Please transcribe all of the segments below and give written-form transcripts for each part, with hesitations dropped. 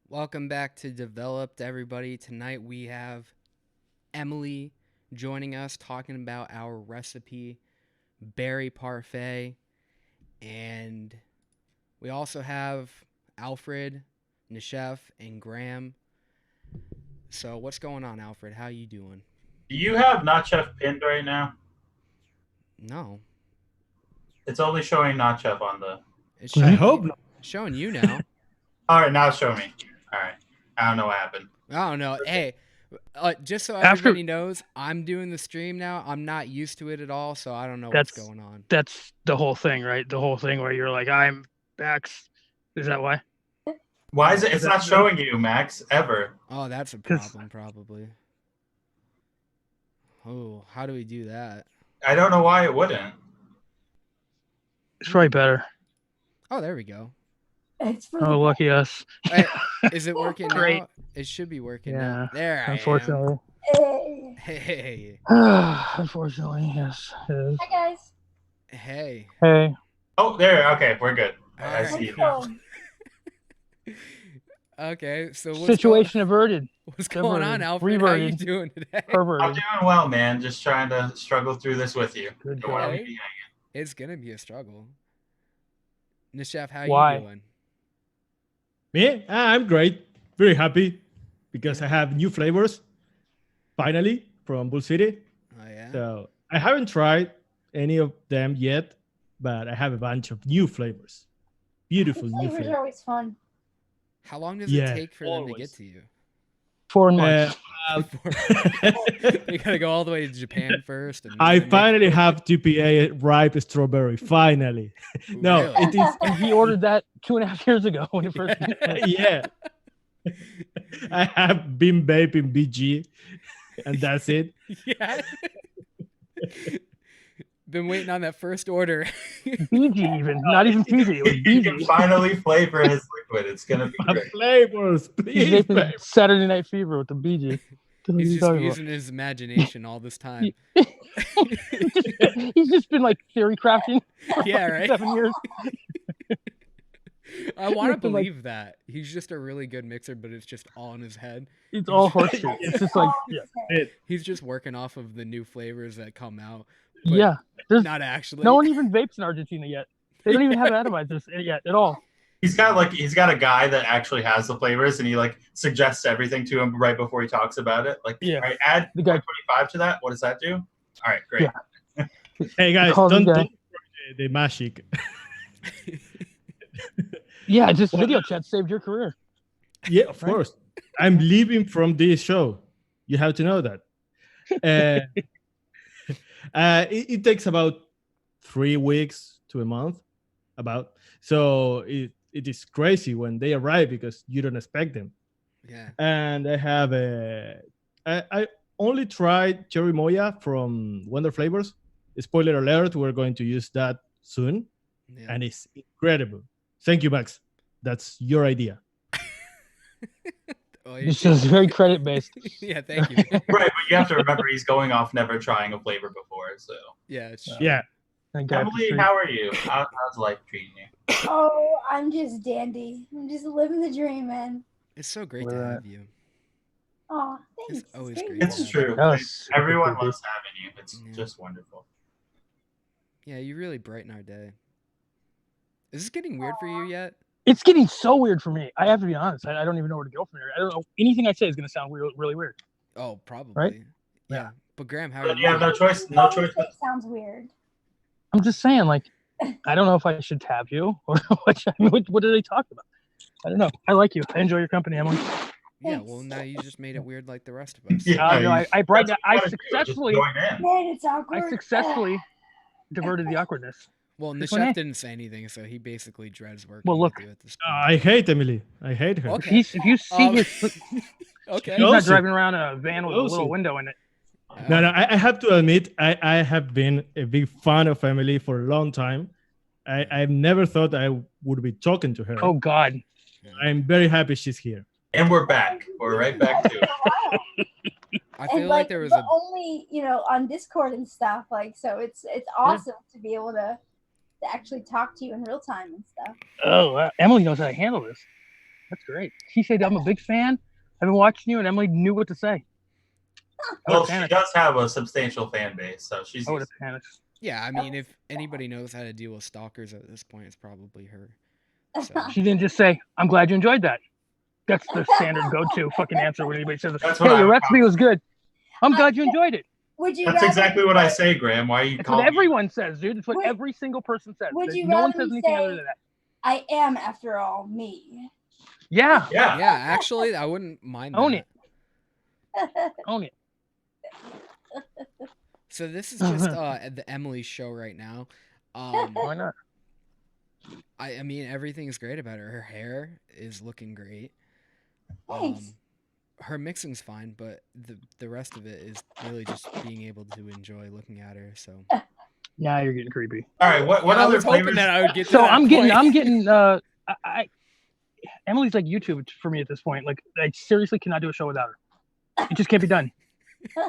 Welcome back to Developed, everybody. Tonight we have Emily joining us talking about our recipe, berry parfait. And we also have Alfred, Nishef, and Graham. So what's going on, Alfred? How you doing? Do you have Not Chef pinned right now? No. It's only showing Not Chef on the... It's I showing hope you, not. showing you now. All right, now show me. All right. I don't know what happened. I don't know. Hey, just so After- everybody knows, I'm doing the stream now. I'm not used to it at all, so I don't know what's going on. That's the whole thing, right? The whole thing where you're like, I'm Max. Is that why? Why is it? It's not showing you, Max, ever. Oh, that's a problem, probably. Oh, how do we do that? I don't know why it wouldn't. It's probably better. Oh, there we go. It's for Oh, lucky us. Hey, is it working Great. now? It should be working Yeah. now. There Unfortunately. Hey. I am. Hey. Unfortunately, yes. It is. Hi guys. Hey. Hey. Oh, there. Okay, we're good. All I right. see you now. Okay, so Situation averted. what's going on, Diverted. Alfred? How you Reverted. doing today? I'm Perverted. doing well, man. Just trying to struggle through this with you. Good Don't wanna job. leave me hanging. It's gonna be a struggle. Nishef, how Why? you doing? Me? I'm great. Very happy because I have new flavors finally from Bull City. Oh yeah. So I haven't tried any of them yet, but I have a bunch of new flavors. Beautiful new Flavors are flavors. always fun. How long does Yeah, it take for them to get always. to you? 4 months. You gotta go all the way to Japan first. And I then finally have TPA ripe strawberry. Finally. No, Really? it is. And he ordered that 2.5 years ago when it first came out. Yeah. I have been vaping BG, and that's it. Yeah. Been waiting on that first order. BG even. Not even PG. It was You can BG. finally flavor his liquid. It's gonna be My great. flavors, He's please. vaping Saturday Night Fever with the BG. What are He's you just talking about? using his imagination all this time. He's just been like theory crafting for Yeah, like right? 7 years. I want to Looking like- believe that. He's just a really good mixer, but it's just all in his head. It's all horseshit. It's just like, yeah. He's just working off of the new flavors that come out. But Yeah. There's Not actually. no one even vapes in Argentina yet. They don't even have atomizers yet at all. He's got a guy that actually has the flavors, and he like suggests everything to him right before he talks about it. Like, Yeah. all right, add The guy- 25 to that. What does that do? All right, great. Yeah. Hey guys, Call the don't guy. destroy the magic. Yeah, just video chat saved your career. Yeah, of Right? course. I'm leaving from this show. You have to know that. It takes about 3 weeks to a month. So it is crazy when they arrive because you don't expect them. Yeah. And I only tried cherry moya from Wonder Flavors. Spoiler alert, we're going to use that soon, Yeah. and it's incredible. Thank you, Max. That's your idea. Oh, It's just very credit based. yeah, thank you. Right, but you have to remember he's going off never trying a flavor before. So, Yeah, it's true. Yeah. Thank God for Emily, street. how are you? How's life treating you? Oh, I'm just dandy. I'm just living the dream, man. It's so great Where to at? have you. Oh, thanks. It's always great great to It's have true. That was super Everyone creepy. loves having you. It's Yeah. just wonderful. Yeah, you really brighten our day. Is this getting weird for you yet? It's getting so weird for me. I have to be honest. I don't even know where to go from here. I don't know. Anything I say is going to sound really weird. Oh, probably. Yeah. Yeah. But Graham, how are But you? you have no doing? choice. No choice. It sounds weird. I'm just saying, like, I don't know if I should tab you or what do they talk about? I don't know. I like you. I enjoy your company, Emily. Yeah, Thanks. well, now you just made it weird like the rest of us. Yeah. No, I brightened. That's what I you gotta do, just successfully, join in. Man, it's awkward. I successfully diverted the awkwardness. Well, and the This one, chef didn't say anything, so he basically dreads working Well, look, with you at this I hate Emily. I hate her. Okay. if you see Um, his, okay. he's not Nosy. driving around in a van with a little Nosy. window in it. No, I have to admit, I have been a big fan of Emily for a long time. I've never thought I would be talking to her. Oh God. I'm very happy she's here. And we're back. We're right back to it. I feel And like there was but a only on Discord and stuff, like, so it's awesome to be able to actually talk to you in real time and stuff. Oh, Emily knows how to handle this. That's great. She said, "I'm a big fan. I've been watching you," and Emily knew what to say. Well, she does have a substantial fan base, so she's. I would have panicked. yeah. I mean, if anybody knows how to deal with stalkers at this point, it's probably her. So. She didn't just say, "I'm glad you enjoyed that." That's the standard go-to fucking answer when anybody says, That's what "Hey, your I'm recipe was good. I'm glad you enjoyed it." Would you? That's rather exactly what I say, Graham. Why are you That's calling what me? everyone says, dude. It's what Would- every single person says. would you No one rather says me anything other say- than that. I am, after all, me. Yeah, Yeah. Yeah, actually, I wouldn't mind Own that. own it. So this is just the Emily show right now. Why not? I mean, everything's great about her. Her hair is looking great. Thanks. Her mixing's fine, but the rest of it is really just being able to enjoy looking at her. So Now you're getting creepy. All right. What I other was hoping flavors? that I would get to So that I'm getting. point. I Emily's like YouTube for me at this point. Like, I seriously cannot do a show without her. It just can't be done.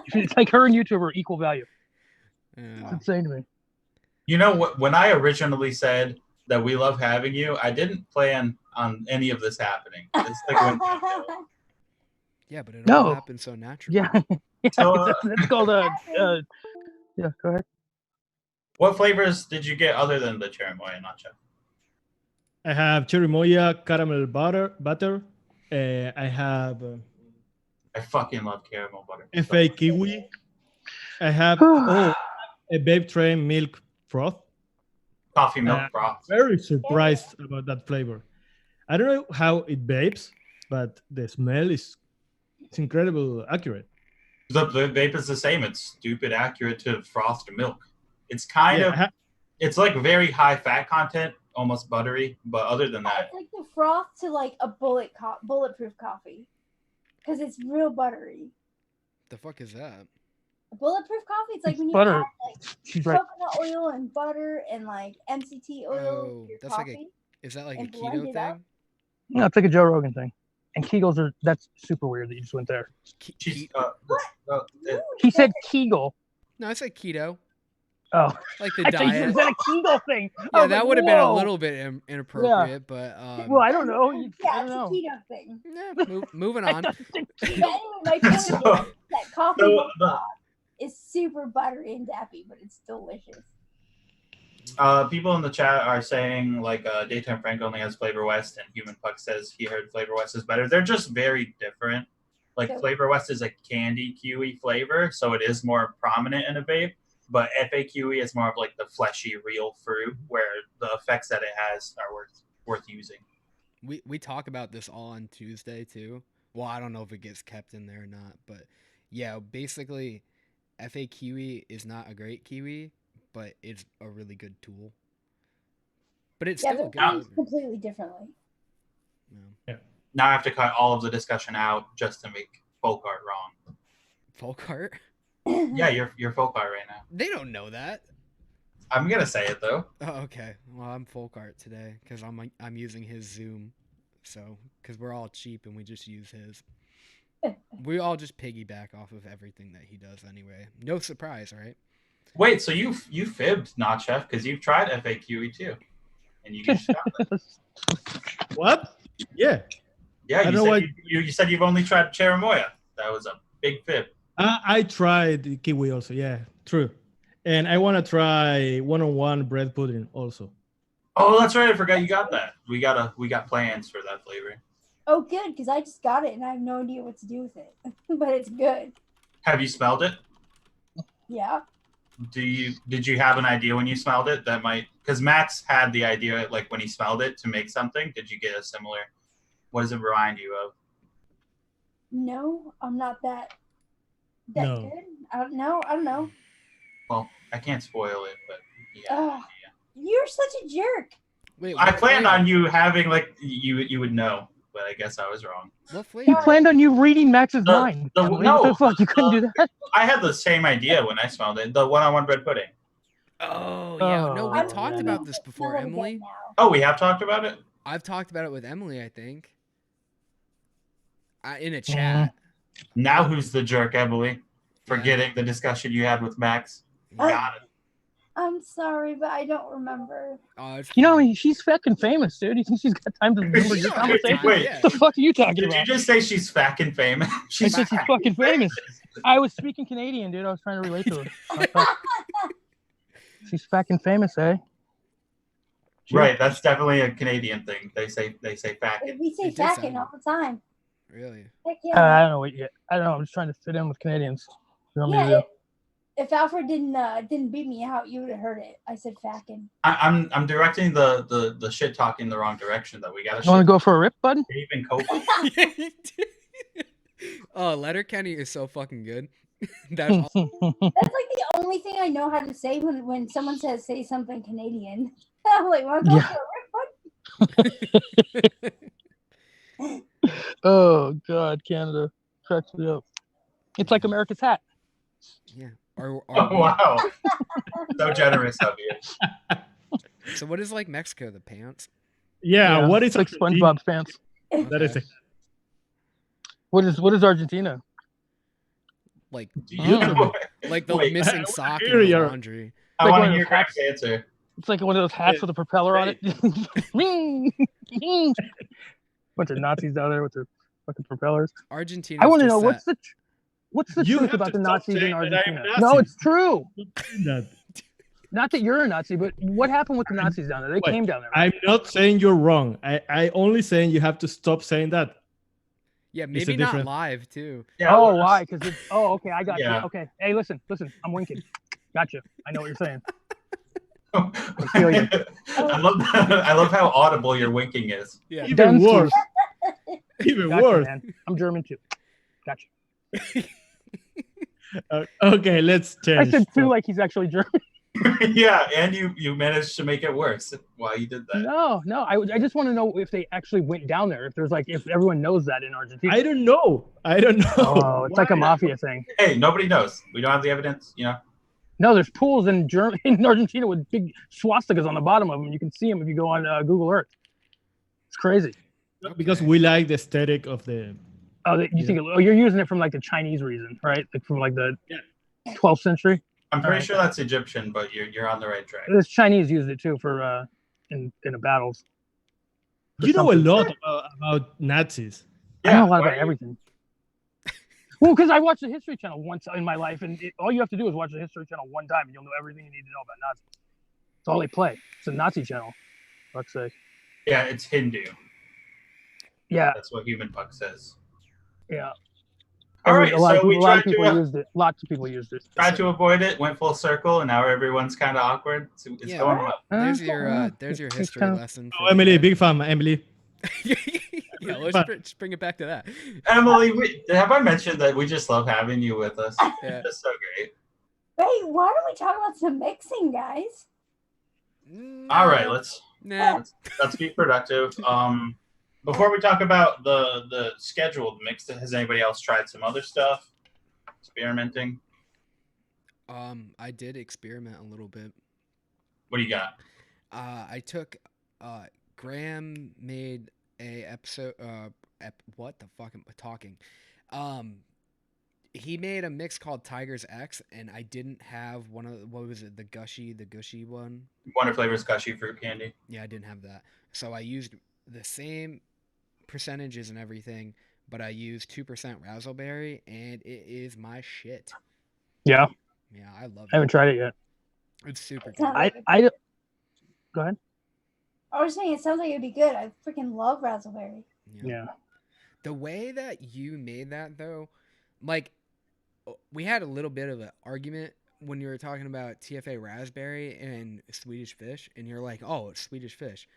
It's like her and YouTube are equal value. It's insane to me. You know what? When I originally said that we love having you, I didn't plan on any of this happening. It's like when, Yeah, but it No. all happened so naturally. Yeah, So, that's called yeah. Go ahead. what flavors did you get other than the cherimoya nacho? I have chirimoya caramel butter. I have I fucking love caramel butter. FA kiwi. I have a Babe Train milk froth. Coffee milk broth. Very surprised about that flavor. I don't know how it babes, but the smell is incredible accurate. The vape is the same. It's stupid accurate to frothed milk. It's kind of, it's like very high fat content, almost buttery. But other than that, It's like the froth to like a bulletproof coffee, because it's real buttery. The fuck is that? A bulletproof coffee. It's like It's when you butter. add like She's right. coconut oil and butter and like MCT oil Oh, to your that's like a- coffee. Is that like a And blend keto it up. thing? No, it's like a Joe Rogan thing. And Kegels are, that's super weird that you just went there. she's, He said Kegel. No, I said keto. Oh, Like the I thought you diet. said a Kegel thing. I Yeah, was that like, would have been a whoa. little bit inappropriate, but Well, I don't know. Yeah, I it's don't a know. keto thing. moving I on. thought you said But Kegel. anyway, my point is So- that coffee so milk is super buttery and dappy, but it's delicious. people in the chat are saying like Daytime Frank only has Flavor West, and Human Puck says he heard Flavor West is better. They're just very different. Like So- Flavor West is a candy kiwi flavor, so it is more prominent in a vape. But FAQE is more of like the fleshy, real fruit, where the effects that it has are worth using. We talk about this all on Tuesday too. Well, I don't know if it gets kept in there or not, but yeah, basically, FA Kiwi is not a great kiwi, but it's a really good tool. But it's Yeah, still a they're good used flavor. completely differently. Yeah. Now I have to cut all of the discussion out just to make Folkart wrong. Folkart? Yeah, you're Folkart right now. They don't know that. I'm gonna say it though. Oh, okay. Well, I'm Folkart today because I'm using his Zoom, so because we're all cheap and we just use his. We all just piggyback off of everything that he does anyway. No surprise, right? Wait, so you fibbed, not Chef, because you've tried FAQE too, and you just got it. What? Yeah. Yeah, don't know you why- said you said you've only tried cherimoya. That was a big fib. I tried the kiwi also. Yeah, true. And I want to try one-on-one bread pudding also. Oh, that's right. I forgot you got that. We got plans for that flavor. Oh, good, because I just got it and I have no idea what to do with it. But it's good. Have you smelled it? Yeah. Did you have an idea when you smelled it that might, because Max had the idea like when he smelled it to make something. Did you get a similar? What does it remind you of? No, I'm not that No. good. I don't know. Well, I can't spoil it, but yeah. Ugh. You're such a jerk. Wait, I what planned flavor? on you having like you would know, but I guess I was wrong. What He flavor? planned on you reading Max's mind. Emily. What the fuck? You couldn't do that. I had the same idea when I smelled it. The one-on-one bread pudding. Oh yeah, no, we Oh, talked yeah, about no. this before, Emily. Oh, we have talked about it. I've talked about it with Emily, I think. In a Mm-hmm. chat. Now who's the jerk, Emily? Forgetting the discussion you had with Max. Got it. I'm sorry, but I don't remember. It's You know, fine. she's fucking famous, dude. You think she's got time to remember your Yeah, conversation? Wait, yeah. What the fuck are you talking Did about? you just say she's fucking famous? I said she's fucking famous. I was speaking Canadian, dude. I was trying to relate to her. She's fucking famous, eh? Right, that's definitely a Canadian thing. They say fucking. We say It did "facking" sound- all the time. Really? Heck yeah. I don't know what yet. I don't know. I'm just trying to fit in with Canadians. You want me to Yeah, do? if Alfred didn't beat me out, you would have heard it. I said "facking." I'm directing the shit talking the wrong direction. That we got to. You want to go for a rip, bud? Even cope. Oh, Letterkenny is so fucking good. That's all. That's like the only thing I know how to say when someone says say something Canadian. I'm like, want to go Yeah. for a rip, bud? Oh God, Canada cracks me up. It's like America's hat. Yeah. Oh wow, so generous of you. So what is like Mexico? The pants? Yeah, what is it's like Argentina? SpongeBob's pants? That is Okay. What is Argentina? Like You Oh. like the Wait, missing sock in here the you're- laundry. I Like want one to of hear those Greg's hats. answer. It's like one of those hats with a propeller on it. Bunch of Nazis down there with their fucking propellers. Argentina. I want to know what's the You truth have about to the stop Nazis in saying that I'm Argentina? Nazi. No, it's true. that. Not that you're a Nazi, but what happened with the Nazis down there? They Wait, came down there. Right? I'm not saying you're wrong. I only saying you have to stop saying that. Yeah, a maybe not different- live too. Yeah, Oh, well, why? Because it's. Oh, okay, I got Yeah. you. Okay, hey, listen. I'm winking. Gotcha. I know what you're saying. I feel you. I love how audible your winking is. Yeah. Even Done, worse. Even Gotcha, worse. man. I'm German too. Gotcha. Okay, let's I change. said too topic. like he's actually German. Yeah, and you managed to make it worse while you did that. No. I just want to know if they actually went down there. If there's like if everyone knows that in Argentina. I don't know. Oh, it's like a Why? mafia thing. Hey, nobody knows. We don't have the evidence. You know. No, there's pools in in Argentina with big swastikas on the bottom of them. You can see them if you go on Google Earth. It's crazy. Because we like the aesthetic of the. Oh, you think? Oh, you're using it from like the Chinese reason, right? Like from like the 12th century. I'm pretty Alright. sure that's Egyptian, but you're on the right track. The Chinese used it too for in the battles. You know a something. lot about Nazis. I know a lot why about are you- everything. Well, because I watched the History Channel once in my life, and all you have to do is watch the History Channel one time, and you'll know everything you need to know about Nazis. It's all they play. It's a Nazi channel. Fuck's sake. Yeah, it's Hindu. Yeah, That's what Human Puck says. yeah. All right, a lot, so we a lot of tried people to used it. Lots of people used it. tried to avoid it, went full circle, and now everyone's kind of awkward. It's Yeah. going well. There's Huh? your It's history kinda- lesson. Oh, Emily, big fan, Emily. Yeah, let's bring it back to that. Emily, have I mentioned that we just love having you with us? Yeah. It's so great. Wait, why don't we talk about some mixing, guys? All right, let's Nah. be productive. Before we talk about the scheduled mix, has anybody else tried some other stuff? Experimenting. I did experiment a little bit. What do you got? I took Graham made a episode what the fuck am I talking? He made a mix called Tiger's X, and I didn't have one of what was it, the gushy one? Wonder Flavors Gushy Fruit Candy. Yeah, I didn't have that. So I used the same percentages and everything, but I used 2% razzleberry, and it is my shit. Yeah, Yeah, I love I haven't it. tried it yet. It's super It good. sounds like I go ahead. I was saying it sounds like it'd be good. I freaking love razzleberry. Yeah. The way that you made that though, like we had a little bit of an argument when you were talking about TFA raspberry and Swedish fish, and you're like, "Oh, it's Swedish fish."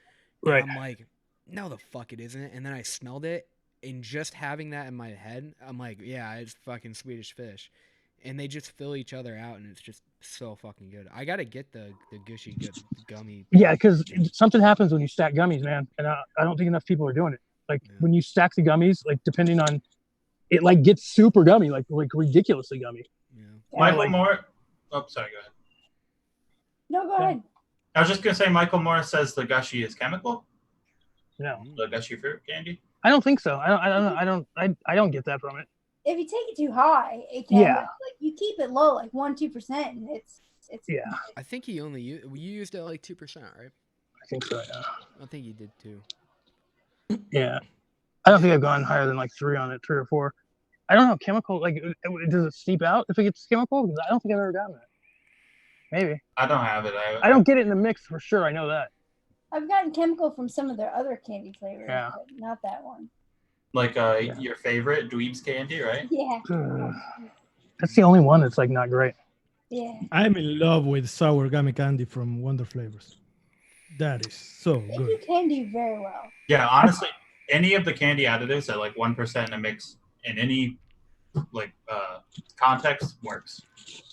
And Right. I'm like, "No, the fuck it isn't." And then I smelled it, and just having that in my head, I'm like, "Yeah, it's fucking Swedish fish." and they just fill each other out, and it's just so fucking good. I gotta get the gushy gummy. Yeah, because something happens when you stack gummies, man, and I don't think enough people are doing it. Like when you stack the gummies, like depending on it, like gets super gummy, like ridiculously gummy. Yeah. Michael Moore. Oh, sorry. Go ahead. No, go ahead. I was just gonna say Michael Moore says the gushy is chemical. No, The gushy fruit candy. I don't think so. I don't get that from it. If you take it too high, it can. Yeah. But, like you keep it low, like 1-2%, and it's. Yeah. I think he only you used it like 2%, right? I think so. Yeah. I think he did too. Yeah. I don't think I've gone higher than like 3 on it, 3 or 4. I don't know. Chemical, like, does it steep out if it gets chemical? Because I don't think I've ever gotten that. Maybe. I don't have it. I don't get it in the mix for sure. I know that. I've gotten chemical from some of their other candy flavors, Yeah. but not that one. Like your favorite Dweeb's candy, right? Yeah. That's the only one that's like not great. Yeah. I'm in love with sour gummy candy from Wonder Flavors. That is so They good. do candy very well. Yeah, honestly, any of the candy additives at like 1% in a mix in any like context works.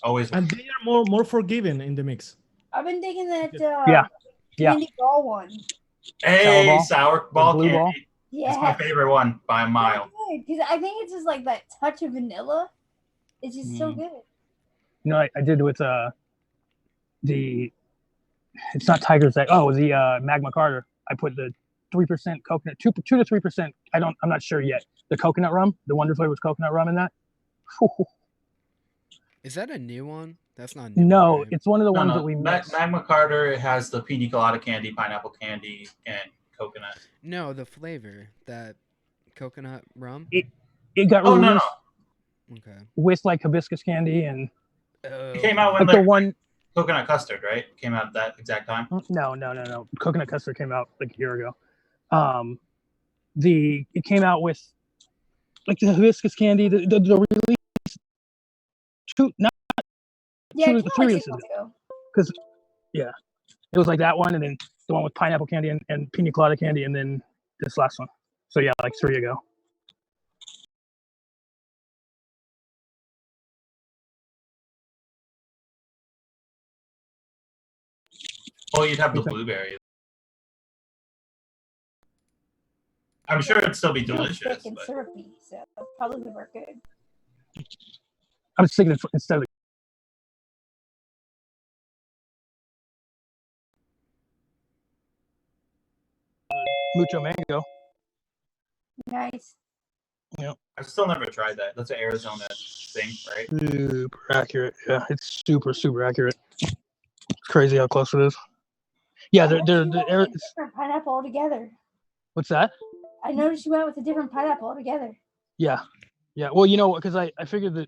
Always works. And they are more forgiving in the mix. I've been digging that Yeah. candy ball one. Hey, sour ball blue candy. ball? It's my Yeah. favorite one by a mile. Because I think it's just like that touch of vanilla. It's just so good. You know, I did with it's not Tiger's Egg. Oh, the Magma Carter. I put the 3% coconut, 2 to 3%. I'm not sure yet. The coconut rum, the Wonder Flavors coconut rum in that. Is that a new one? That's not a new No, one, right? it's one of the ones that we mixed. Magma Carter has the pina colada candy, pineapple candy, and coconut. No, the flavor, that coconut rum. It got Oh, released no. Okay. with like hibiscus candy and It came out when like the one. coconut custard, right? Came out at that exact time. No. Coconut custard came out like a year ago. It came out with like the hibiscus candy. The release Yeah, Two- it came three out 6 releases months ago. because it was like that one, and then the one with pineapple candy and pina colada candy, and then this last one. So yeah, like 3 ago. Oh, you'd have the blueberry. I'm sure it'd still be It's real delicious. thick and But syrupy, so it probably would work good. I was thinking instead of mucho mango. Nice. I've still never tried that. That's an Arizona thing, right? Super accurate. Yeah, it's super accurate. It's crazy how close it is. Yeah, I they're noticed you went with a it's, different pineapple altogether. what's that? I noticed you went with a different pineapple altogether. Yeah. Well, you know what? Because I figured that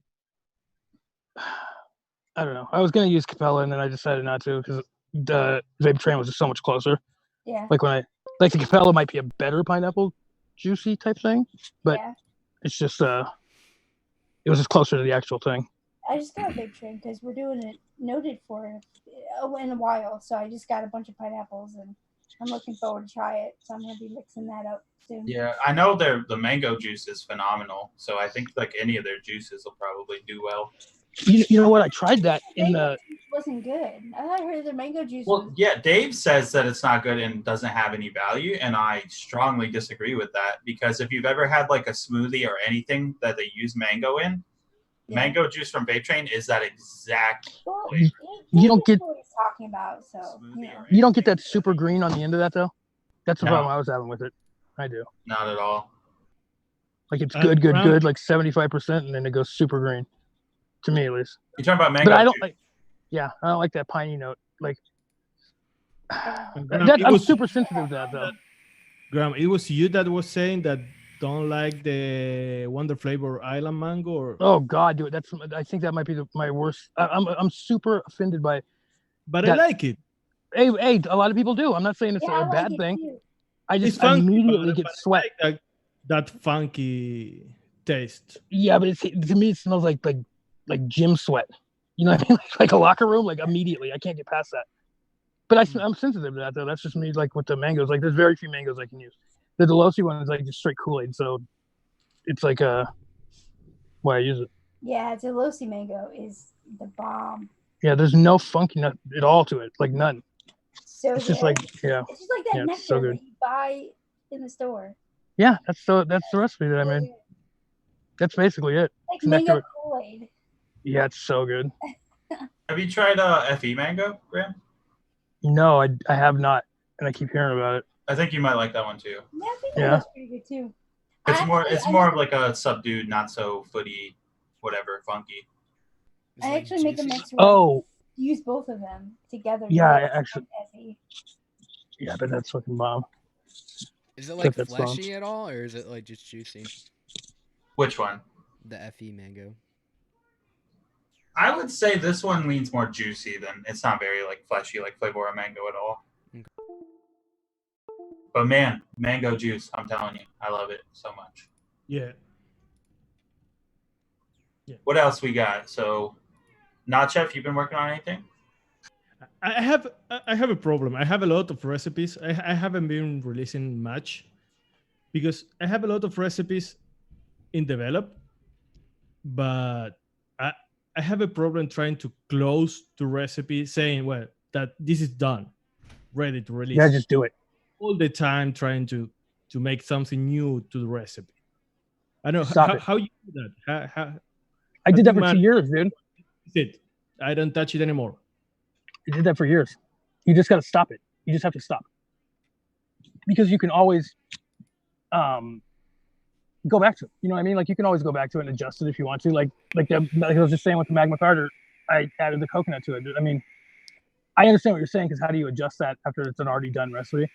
I don't know. I was gonna use Capella, and then I decided not to because the vape train was just so much closer. Yeah. Like the Capella might be a better pineapple juicy type thing, but yeah. it's just it was just closer to the actual thing. I just got a big train because we're doing it noted for in a while. So I just got a bunch of pineapples, and I'm looking forward to try it. So I'm gonna be mixing that up soon. Yeah, I know the mango juice is phenomenal. So I think like any of their juices will probably do well. You know what? I tried that in Mango the. juice wasn't good. I heard the mango juice. Well, yeah, Dave says that it's not good and doesn't have any value, and I strongly disagree with that because if you've ever had like a smoothie or anything that they use mango in, mango juice from Vape Train is that exact flavor. You don't get what he's talking about. So you don't get that super green on the end of that though. That's the No. problem I was having with it. I do. Not at all. Like it's And good, brown- like 75%, and then it goes super green. To me, at least. You're talking about mango But I don't juice. like. Yeah, I don't like that piney note. Like Graham, I'm super sensitive to that though. Graham, it was you that was saying that don't like the Wonder Flavor Island Mango, or Oh God, dude, I think that might be my worst. I'm super offended by. but I that- like it. Hey, a lot of people do. I'm not saying it's I a like bad it thing. too. I It's just funky, immediately but get I sweat. like that funky taste. Yeah, but to me it smells like gym sweat. You know what I mean? Like a locker room. Like immediately, I can't get past that. But I'm sensitive to that though. That's just me. Like with the mangoes, like there's very few mangoes I can use. The Delosi one is like just straight Kool-Aid, so it's like why I use it. Yeah, Delosi mango is the bomb. Yeah, there's no funkiness at all to it, like none. So It's good. just like yeah, It's just like that yeah, nectar it's so good. that you buy in the store. Yeah, that's the recipe that I Really made. good. That's basically it. Like It's nectar. mango Kool-Aid. Yeah, it's so good. Have you tried FE mango, Graham? No, I have not, and I keep hearing about it. I think you might like that one too. Yeah, I think Yeah. mango's pretty good too. It's more of like a subdued, not so footy, whatever, funky. It's I like actually make a juicy. mix where Oh, use both of them together. Yeah, to make actually- Effie. yeah, but that's fucking bomb. Is it like that's fleshy at all, or is it like just juicy? Which one? The FE mango. I would say this one leans more juicy than it's not very like fleshy like Flavor mango at all. Okay. But man, mango juice, I'm telling you, I love it so much. Yeah. What else we got? So, not Chef, you've been working on anything? I have a problem. I have a lot of recipes. I haven't been releasing much because I have a lot of recipes in develop, but I have a problem trying to close the recipe saying, well, that this is done, ready to release. Yeah, just do it. All the time trying to make something new to the recipe. I know Stop it. how you do that. I did that you for 2 manage- years, dude. That's it. I don't touch it anymore. I did that for years. You just got to stop it. You just have to stop. Because you can always go back to it. You know what I mean? Like you can always go back to it and adjust it if you want to. Like I was just saying with the magma tartar, I added the coconut to it. I mean, I understand what you're saying because how do you adjust that after it's an already done recipe?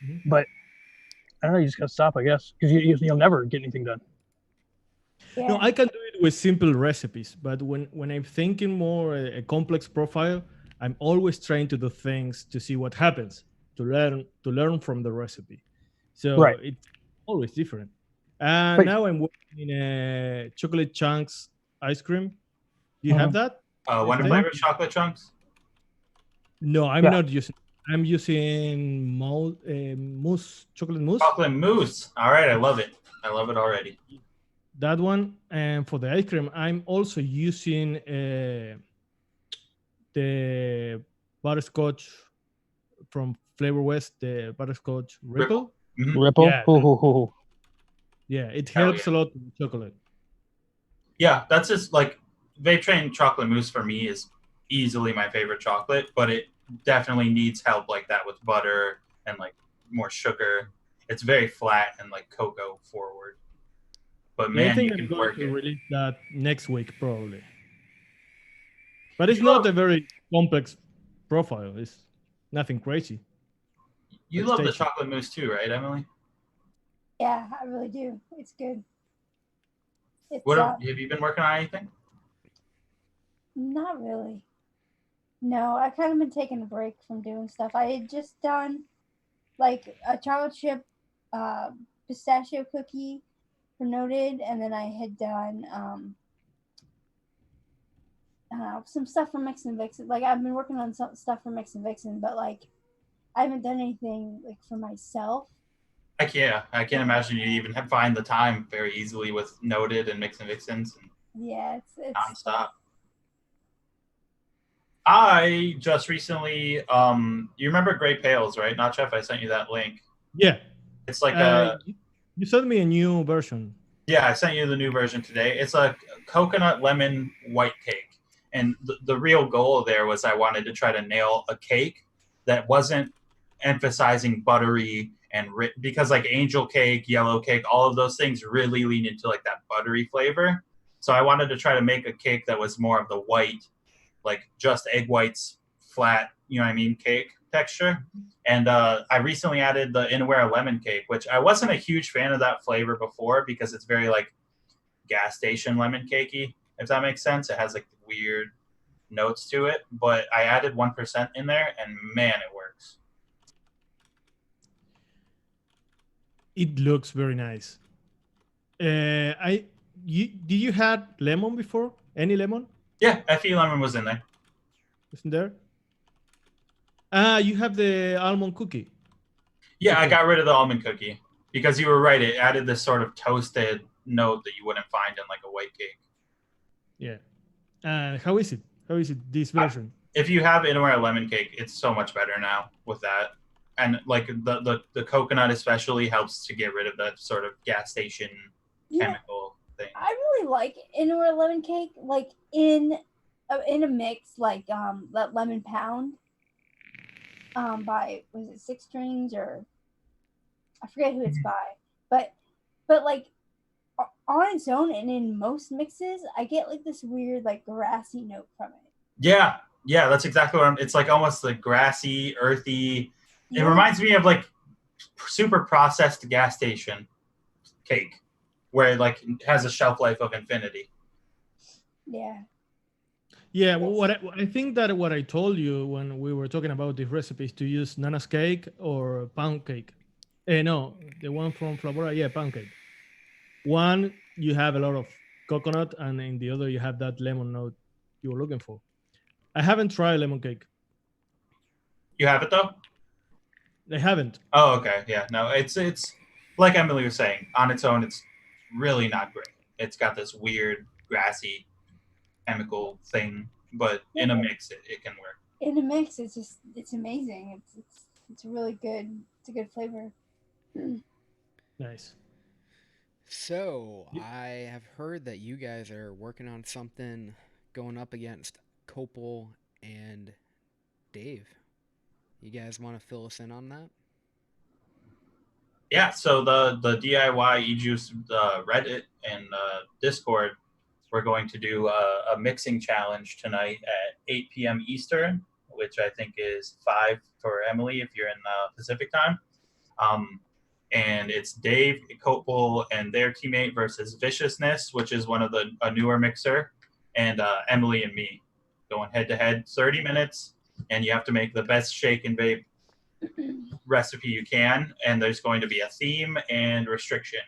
Mhm. But I don't know. You just got to stop, I guess, because you'll never get anything done. Yeah. No, I can do it with simple recipes, but when I'm thinking more a complex profile, I'm always trying to do things to see what happens, to learn from the recipe. So Right. it's always different. But- Now I'm working in a chocolate chunks ice cream. Do you have that? One of Mhm. my favorite chocolate chunks. No, I'm Yeah. not using. I'm using mousse, chocolate mousse. Chocolate mousse. All right, I love it. I love it already. That one, and for the ice cream, I'm also using the butterscotch from Flavor West, the butterscotch Ripple. Mhm. Ripple. Yeah. Hoo, hoo, hoo, hoo. Yeah, it Hell helps yeah. a lot with chocolate. Yeah, that's just like Vape Train chocolate mousse for me is easily my favorite chocolate, but it definitely needs help like that with butter and like more sugar. It's very flat and like cocoa forward. But Yeah, I man, think you I'm can going work to it. release that next week probably. But it's You not love- a very complex profile. It's nothing crazy. You But love the tasty. chocolate mousse too, right, Emily? Yeah, I really do. It's good. It's What have you been working on anything? not really. No, I've kind of been taking a break from doing stuff. I had just done like a chocolate chip pistachio cookie for Noted, and then I had done some stuff for Mix and Vixen. Like I've been working on some stuff for Mix and Vixen, but like I haven't done anything like for myself. I can't imagine you even find the time very easily with Noted and Mix and Vixens and Yeah, it's nonstop. I just recently, you remember Gray Pails, right? Not Chef, I sent you that link. Yeah. It's like you sent me a new version. yeah, I sent you the new version today. It's a coconut lemon white cake. And the real goal there was I wanted to try to nail a cake that wasn't emphasizing buttery and because like angel cake, yellow cake, all of those things really lean into like that buttery flavor. So I wanted to try to make a cake that was more of the white, like just egg whites, flat, you know what I mean, cake texture. And I recently added the Inaware lemon cake, which I wasn't a huge fan of that flavor before because it's very like gas station lemon cakey, if that makes sense. It has like weird notes to it, but I added 1% in there, and man, it works. It looks very nice. Did you had lemon before? Any lemon? Yeah, FE lemon was in there. Isn't there? You have the almond cookie. Yeah, I Okay. got rid of the almond cookie because you were right. It added this sort of toasted note that you wouldn't find in like a white cake. Yeah. And how is it? How is it this version? If you have Inner lemon cake, it's so much better now with that. And like the coconut especially helps to get rid of that sort of gas station chemical thing. I really like Indoor lemon cake, like in a mix, like that lemon pound, by was it Six Strings or I forget who it's by, but like on its own and in most mixes, I get like this weird like grassy note from it. Yeah, that's exactly what it's like. Almost like grassy, earthy. Yeah. It reminds me of like super processed gas station cake, where it like has a shelf life of infinity. Yeah. Yeah, well, I think that what I told you when we were talking about the recipes to use Nana's cake or pound cake. No, the one from Flavora, yeah, pound cake. One, you have a lot of coconut, and in the other, you have that lemon note you were looking for. I haven't tried lemon cake. You have it though? I haven't. Oh, okay. Yeah, no, it's like Emily was saying. On its own, it's really not great. It's got this weird grassy chemical thing, but in a mix, it can work. In a mix, it's amazing. It's really good. It's a good flavor. Nice. So I have heard that you guys are working on something going up against Copel and Dave. You guys want to fill us in on that? Yeah, so the DIY eJuice Reddit and Discord, we're going to do a mixing challenge tonight at 8 p.m. Eastern, which I think is 5 for Emily if you're in Pacific time. And it's Dave, Copel, and their teammate versus Viciousness, which is one of a newer mixer, and Emily and me going head to head, 30 minutes, and you have to make the best shake and vape recipe you can, and there's going to be a theme and restriction,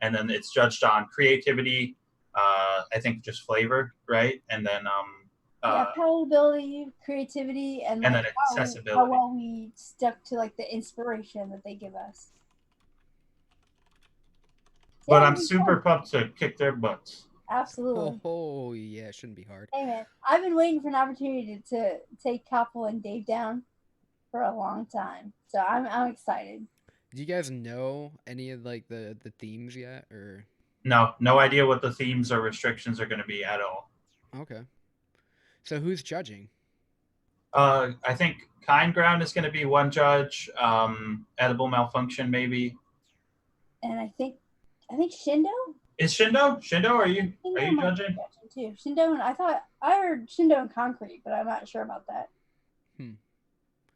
and then it's judged on creativity, I think just flavor, right, and then palatability, creativity, and then like accessibility. how well we stuck to like the inspiration that they give us. But I'm super pumped to kick their butts. Absolutely. Oh yeah, it shouldn't be hard. Hey man, I've been waiting for an opportunity to take Copel and Dave down for a long time, so I'm excited. Do you guys know any of like the themes yet, or? No idea what the themes or restrictions are going to be at all. Okay. So who's judging? I think Kind Ground is going to be one judge. Edible Malfunction maybe. And I think Shindo. Is Shindo? Are you judging? Too. Shindo, and I heard Shindo and Concrete, but I'm not sure about that.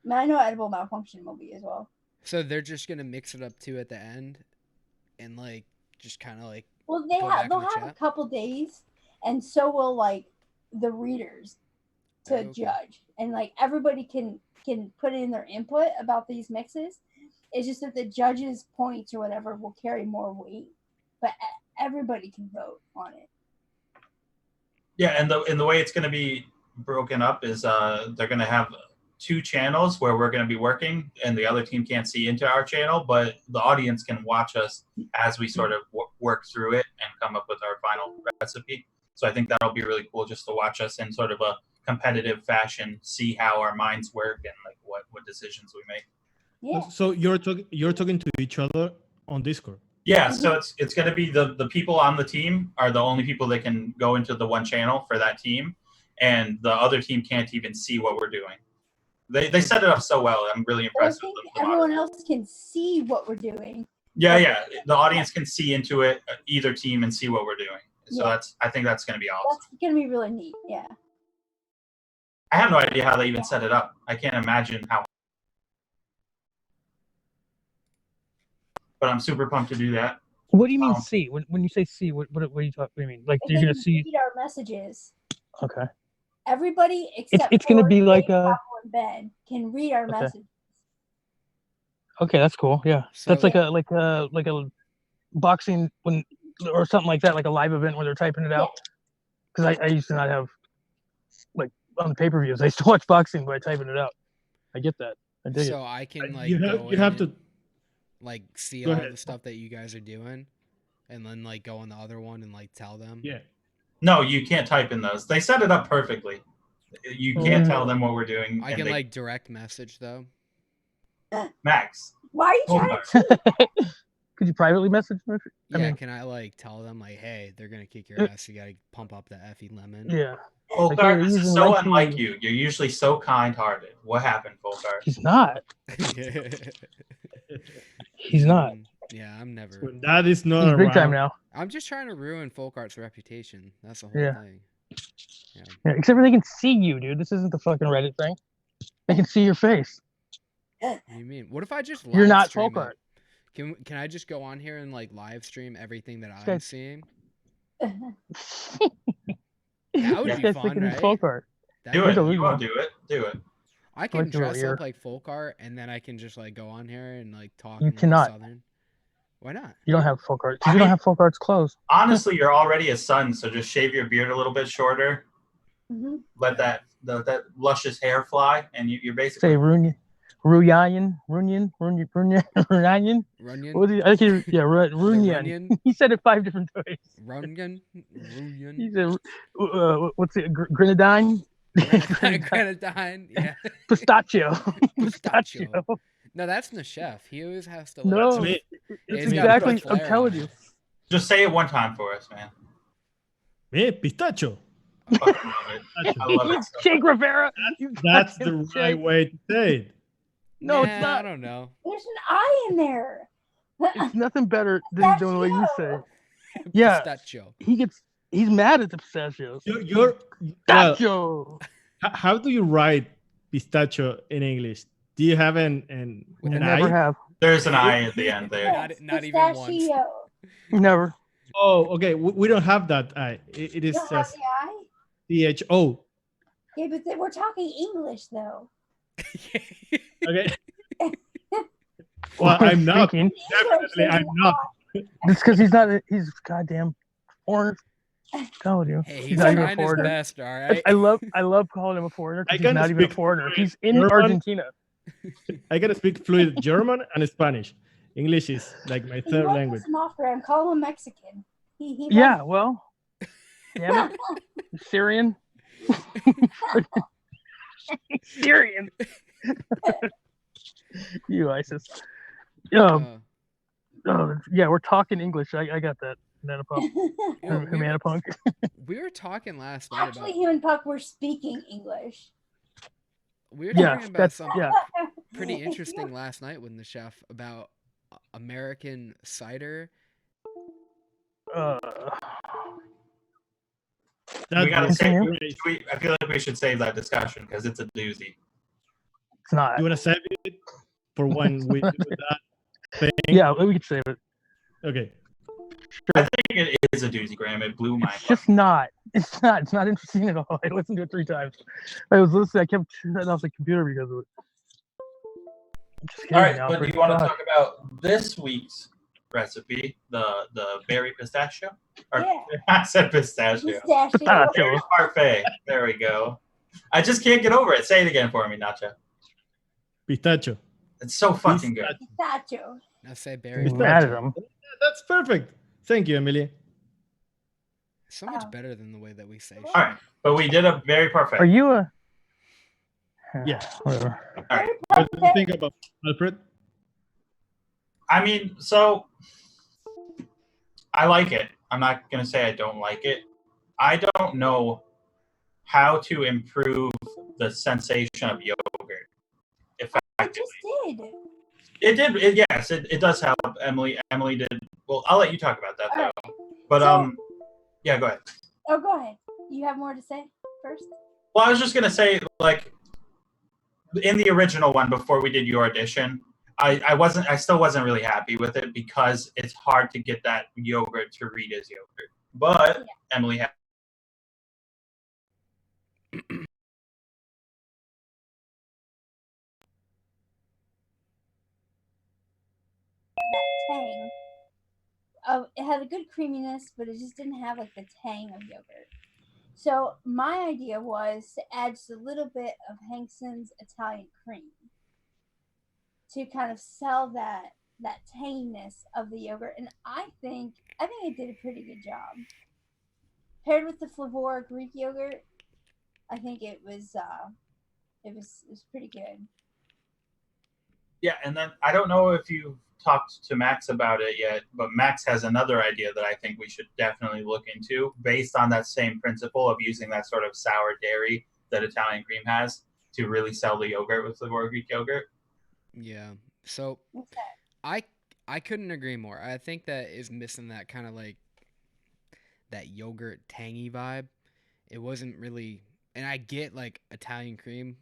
I know Edible Malfunction will be as well. So they're just gonna mix it up too at the end, and like just kind of like. Well, they'll have a couple days, and so will like the readers to judge, and like everybody can put in their input about these mixes. It's just that the judges' points or whatever will carry more weight, but everybody can vote on it. Yeah, and the way it's going to be broken up is they're going to have 2 channels where we're going to be working, and the other team can't see into our channel, but the audience can watch us as we sort of work through it and come up with our final recipe. So I think that'll be really cool just to watch us in sort of a competitive fashion, see how our minds work and like what decisions we make. Yeah. So you're talking to each other on Discord. Yeah, so it's going to be the people on the team are the only people that can go into the one channel for that team, and the other team can't even see what we're doing. They set it up so well. I'm really impressed with them. Everyone else can see what we're doing. Yeah. The audience can see into it, either team, and see what we're doing. So I think that's going to be awesome. That's going to be really neat. Yeah. I have no idea how they even set it up. I can't imagine how. But I'm super pumped to do that. What do you mean see? When you say see, what do you mean? Like you're gonna see our messages. Okay. Everybody except it's gonna be like Ben can read our messages. Okay, that's cool. Yeah, so, that's like a boxing or something like that, like a live event where they're typing it out. Because I used to not have like on the pay-per-views. I used to watch boxing by typing it out. I get that. I dig it. So I can like you have to like see all the stuff that you guys are doing, and then like go on the other one and like tell them. Yeah. No, you can't type in those. They set it up perfectly. You can't tell them what we're doing. I and can they, like direct message though. Max. Why are you trying Folkart. to? Could you privately message me? Yeah, can I like tell them like, hey, they're gonna kick your ass. You gotta pump up the effing lemon. Yeah. Folkart, Like, hey, this is using so Red unlike Tea. you. You're usually so kind-hearted. What happened, Folkart? He's not. He's not. Yeah, I'm never. When that is not He's around. big time now. I'm just trying to ruin Folkart's reputation. That's the whole Yeah. thing. Yeah. Yeah, except for they can see you, dude. This isn't the fucking Reddit thing. They can see your face. What do you mean? What if I just live You're not stream Folkart. it? Can I just go on here and like live stream everything that I'm guy's- seeing? This That would be guy's fun, thinking he's right? Folkart. Do That'd it. be You Unbelievable. won't do it. Do it. I can like your little dress ear. up like Folkart, and then I can just like go on here and like talk. You in, like, a cannot. Southern. Why not? You don't have Folkart. I You don't mean- have Folkart's clothes. Honestly, you're already a son, so just shave your beard a little bit shorter. Mhm. Let that luscious hair fly, and you're basically Say Runyan. Runyan. Runyan. Runyon? What was he? I think he, yeah, Runyan. Runyon? He said it 5 different ways. Runyon? He Runyon? said, what's it? Grenadine? Grenadine? Yeah. Pistachio. Pistachio. Pistachio. No, that's the chef. He always has to. No. Like, Me. It's He's gotta put exactly. a flair I'm telling on you. it. just say it one time for us, man. Me, pistachio. I fucking love it. I love it. So Che much. Guevara. You That's the fucking Che. right way to say it. No, Nah, it's not. I don't know. There's an I in there. It's nothing better than doing the way you say it. Pistachio. Yeah, Pistachio. he's mad at the pistachios. You're well, Pistachio. how do you write pistachio in English? Do you have an With I an never I? have. There's an I at the end there. Yes, Not even once. pistachio. Never. Oh, okay. We don't have that I. It is You don't have just the I? CHO. Yeah, but we're talking English though. Okay. Well, I'm not. Speaking. Definitely, I'm not. It's because he's not. He's goddamn foreigner. Told you. Hey, He's he's not even a trying his foreigner. best, all right? I love calling him a foreigner I because he's can not even a speak foreigner. He's in German. Argentina. I can speak fluid German and Spanish. English is like my He third won't language. listen off gram. Call him Mexican. He Yeah, well, damn it, Syrian. Syrian. You ISIS. Yeah, we're talking English. I got that. Nanopunk. Yeah, Humanopunk. we were talking last night Actually, about. him and Puck were speaking English. We were Yeah, talking about that's something yeah. pretty interesting last night with the chef about American cider. That We gotta was save. great. I feel like we should save that discussion because it's a doozy. It's not. You want to save it for when we do that thing? Yeah, we could save it. Okay. I think it is a doozy, Graham. It blew my. It's just not. It's not. It's not interesting at all. I listened to it 3 times. I was listening. I kept turning off the computer because of it. I'm just kidding All right, now, but do for you want to God. talk about this week's recipe, the berry pistachio? Or, Yeah. I said pistachio. Pistachio. Pistachio. Berry parfait. There we go. I just can't get over it. Say it again for me, Nacho. Pistachio. It's so fucking good. Pistachio. I say He's berry. Pistachio. mad at him. Yeah, that's perfect. Thank you, Emily. So much Oh. better than the way that we say. All right, but we did a berry parfait. Are you a? Yeah. Whatever. All right. What do you think about Alfred? I mean, so I like it. I'm not gonna say I don't like it. I don't know how to improve the sensation of yogurt I effectively. just did. It did. Yes, it does help. Emily did. Well, I'll let you talk about that All though. right. But So- yeah, go ahead. Oh, go ahead. You have more to say first? Well, I was just gonna say, like, in the original one before we did your edition, I still wasn't really happy with it because it's hard to get that yogurt to read as yogurt. But Emily had. That tang. It had a good creaminess, but it just didn't have like the tang of yogurt. So my idea was to add just a little bit of Hankson's Italian cream to kind of sell that tanginess of the yogurt, and I think I did a pretty good job. paired with the Flavor Greek yogurt, I think it was pretty good. Yeah, and then I don't know if you've talked to Max about it yet, but Max has another idea that I think we should definitely look into based on that same principle of using that sort of sour dairy that Italian cream has to really sell the yogurt with Flavor Greek yogurt. Yeah. So What's that? I couldn't agree more. I think that is missing that kind of like that yogurt tangy vibe. It wasn't really, and I get like Italian cream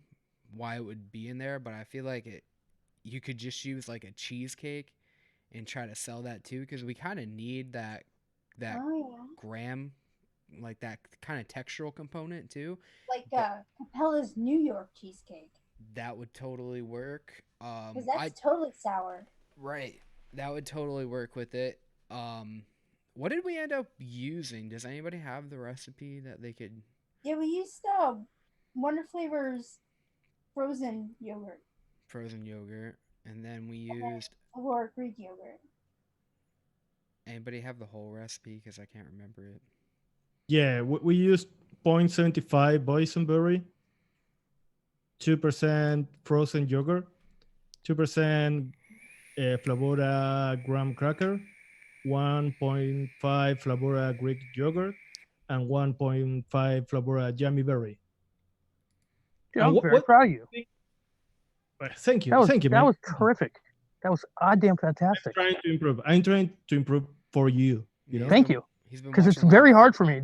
why it would be in there, but I feel like you could just use like a cheesecake and try to sell that too, because we kind of need that Oh yeah, graham, like that kind of textural component too. like But Capella's New York cheesecake, that would totally work. because I that's totally sour. Right, that would totally work with it. What did we end up using? Does anybody have the recipe that they could? Yeah, we used Wonder Flavors frozen yogurt Frozen yogurt, and then we and then used. or Greek yogurt. Anybody have the whole recipe? Because I can't remember it. Yeah, we used 0.75 boysenberry, 2% frozen yogurt, 2% Flavora graham cracker, 1.5 Flavora Greek yogurt, and 1.5 Flavora jammy berry. Dude, And I'm very proud of you. Thank you, That thank you, that man. was terrific. That was goddamn fantastic. I'm trying to improve. I'm trying to improve for you. You know. Thank you, He's been because it's watching a lot very of- hard for me.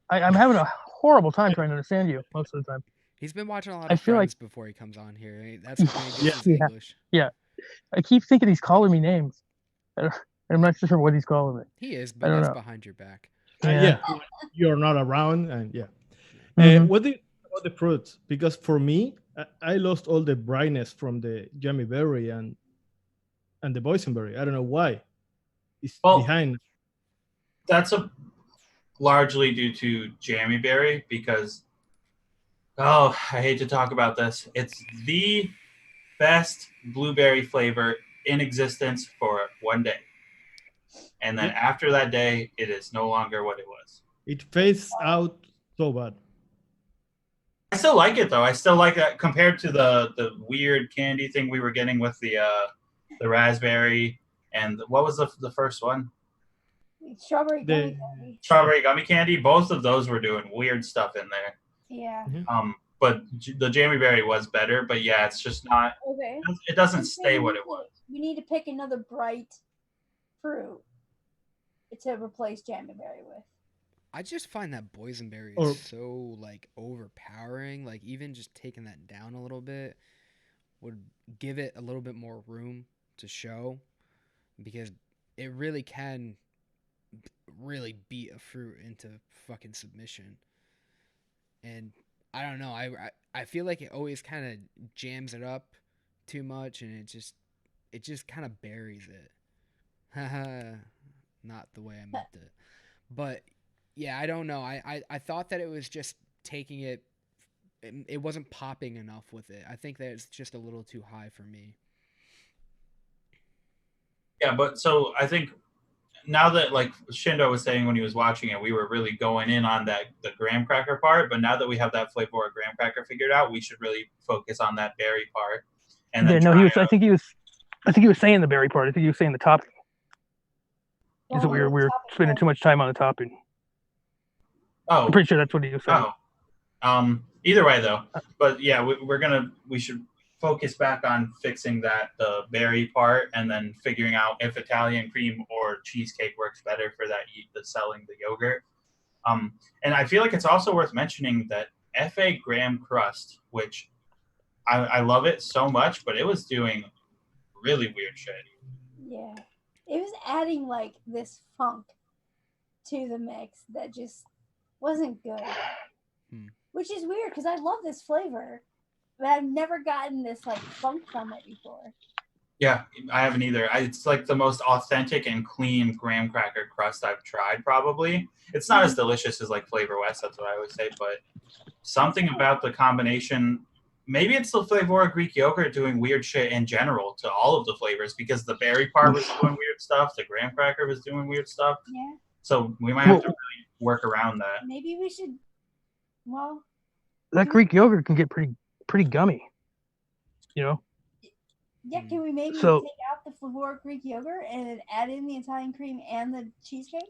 I'm having a horrible time trying to understand you most of the time. He's been watching a lot I of feel like- Friends before he comes on here. That's when he gets his Yeah. English. I keep thinking he's calling me names. I'm not sure what he's calling me. He is, I but don't that's know. behind your back. Yeah, you're not around, and yeah. Mhm. What do you think about the fruits? Because for me, I lost all the brightness from the jammy berry and the boysenberry. I don't know why. It's Well, behind. That's largely due to jammy berry because, oh, I hate to talk about this. It's the best blueberry flavor in existence for one day. And then after that day, it is no longer what it was. It fades out so bad. I still like it though. I still like that compared to the weird candy thing we were getting with the raspberry and what was the first one? Strawberry The- gummy candy. Strawberry gummy candy. Both of those were doing weird stuff in there. Yeah. But the jammy berry was better. But yeah, it's just not. Okay. It doesn't I'm stay saying what it was. We need to pick another bright fruit to replace jammy berry with. I just find that boysenberry is Or- so like overpowering. Like even just taking that down a little bit would give it a little bit more room to show, because it really can really beat a fruit into fucking submission. And I don't know. I feel like it always kind of jams it up too much, and it just kind of buries it. Haha, not the way I meant it. But yeah, I don't know. I thought that it was just taking it. It wasn't popping enough with it. I think that it's just a little too high for me. Yeah, but so I think now that like Shindo was saying when he was watching it, we were really going in on the graham cracker part. But now that we have that flavor of graham cracker figured out, we should really focus on that berry part. And then Yeah, no, try he was. out- I think he was saying the berry part. I think he was saying the topping. Is that we Well, were topping spending part. too much time on the topping. Oh, I'm pretty sure that's what he was saying. Either way though, but yeah, we should focus back on fixing the berry part, and then figuring out if Italian cream or cheesecake works better for the selling the yogurt. And I feel like it's also worth mentioning that FA graham crust, which I love it so much, but it was doing really weird shit. Yeah. It was adding like this funk to the mix that just wasn't good. Which is weird because I love this flavor, but I've never gotten this like funk from it before. Yeah, I haven't either. It's like the most authentic and clean graham cracker crust I've tried, probably. It's not as delicious as like Flavor West, that's what I would say, but something about the combination, maybe it's the flavor of Greek yogurt doing weird shit in general to all of the flavors, because the berry part was doing weird stuff, the graham cracker was doing weird stuff. Yeah. So we might have to really work around that. Maybe we should. Well, That Greek yogurt can get pretty gummy. You know. yeah. Can we maybe So- take out the Flavor Greek yogurt and then add in the Italian cream and the cheesecake?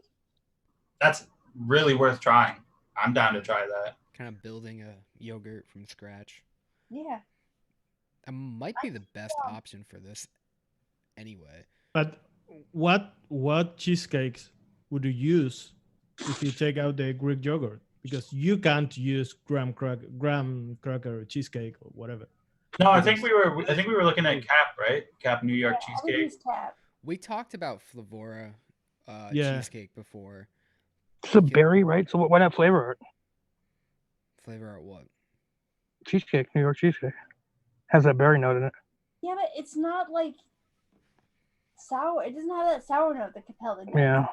That's really worth trying. I'm down to try that. Kind of building a yogurt from scratch. Yeah. That might be the best option for this anyway. But what cheesecakes would you use if you take out the Greek yogurt? Because you can't use graham cracker cheesecake or whatever. No, I think we were looking at Cap, right? Cap New York I would cheesecake. use Cap. We talked about Flavora Yeah. cheesecake before. It's a berry, right? So why not flavor it? Flavor art what? Cheesecake, New York cheesecake, has that berry note in it. Yeah, but it's not like sour. It doesn't have that sour note that Capella does. Yeah.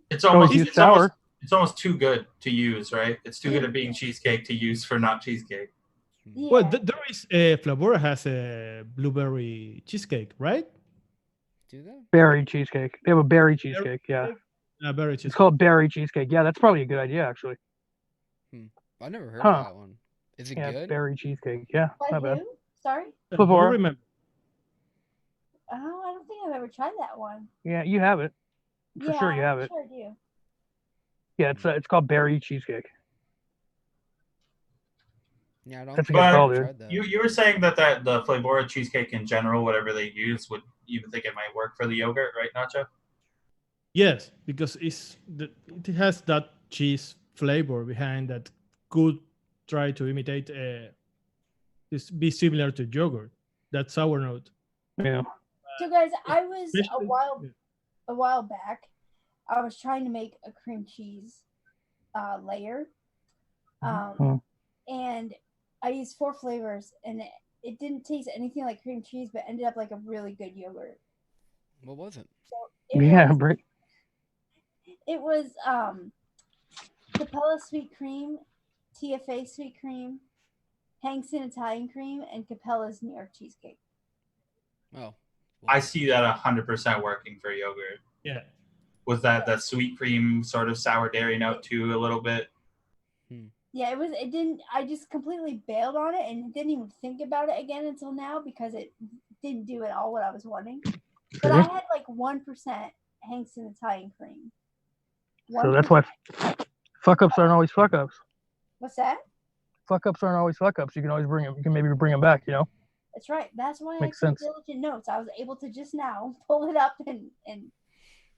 It's Always almost use sour. it's almost too good to use, right? It's too good at being cheesecake to use for not cheesecake. Yeah. Well, there is Flavora has a blueberry cheesecake, right? Do they? Berry cheesecake. They have a berry cheesecake. Yeah. Berry It's cheesecake. called berry cheesecake. Yeah, that's probably a good idea, actually. I never heard Huh. of that one. Is it Yeah, good? berry cheesecake. Yeah, Like not bad. who? Sorry? Do you Flavora. remember? Oh, I don't think I've ever tried that one. Yeah, you have it. For sure you have I'm it. Sure I do. Yeah, it's called berry cheesecake. Yeah, I don't That's a think good I've call, ever dude. tried that. You were saying that the Flavora cheesecake in general, whatever they use, would you think it might work for the yogurt, right, Nacho? Yes, because it has that cheese flavor behind that could try to imitate be similar to yogurt, that sour note. Yeah. So guys, I was Especially- a while back, I was trying to make a cream cheese layer. Mhm. And I used 4 flavors and it didn't taste anything like cream cheese, but ended up like a really good yogurt. What was it? Yeah, It was Capella sweet cream, TFA sweet cream, Hankston Italian cream, and Capella's New York cheesecake. Oh. I see that 100% working for yogurt. Yeah. Was that sweet cream sort of sour dairy note too, a little bit? Yeah, it didn't. I just completely bailed on it and didn't even think about it again until now because it didn't do at all what I was wanting. But I had like 1% Hankston Italian cream. So that's why fuck ups aren't always fuck ups. What's that? Fuck ups aren't always fuck ups. You can always bring them. You can maybe bring them back. You know. That's right. That's why Makes I took sense. diligent notes. I was able to just now pull it up and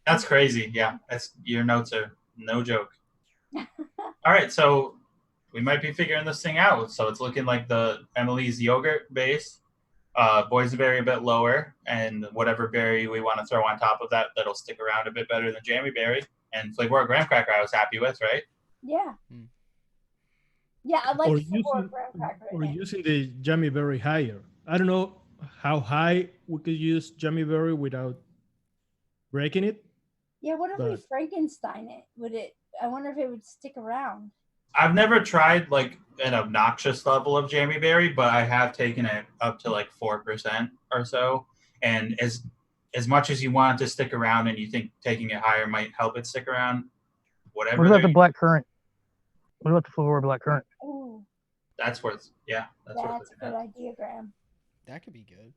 That's crazy. Yeah, your notes are no joke. All right, so we might be figuring this thing out. So it's looking like the Emily's yogurt base, boysenberry a bit lower, and whatever berry we want to throw on top of that that'll stick around a bit better than jammy berry. And Flavor graham cracker I was happy with, right? yeah. Hmm. Yeah, I like Or the Flavor using, graham cracker. or in it. using the jammy berry higher. I don't know how high we could use jammy berry without breaking it. Yeah, what if we but- Frankenstein it? Would it? I wonder if it would stick around. I've never tried like an obnoxious level of jammy berry, but I have taken it up to like 4% or so. And as much as you want it to stick around and you think taking it higher might help it stick around, whatever. What about there- the black currant? What about the Flavor black currant? Oh, That's worth, yeah, that's worth that's a looking good at. idea, Graham. That could be good.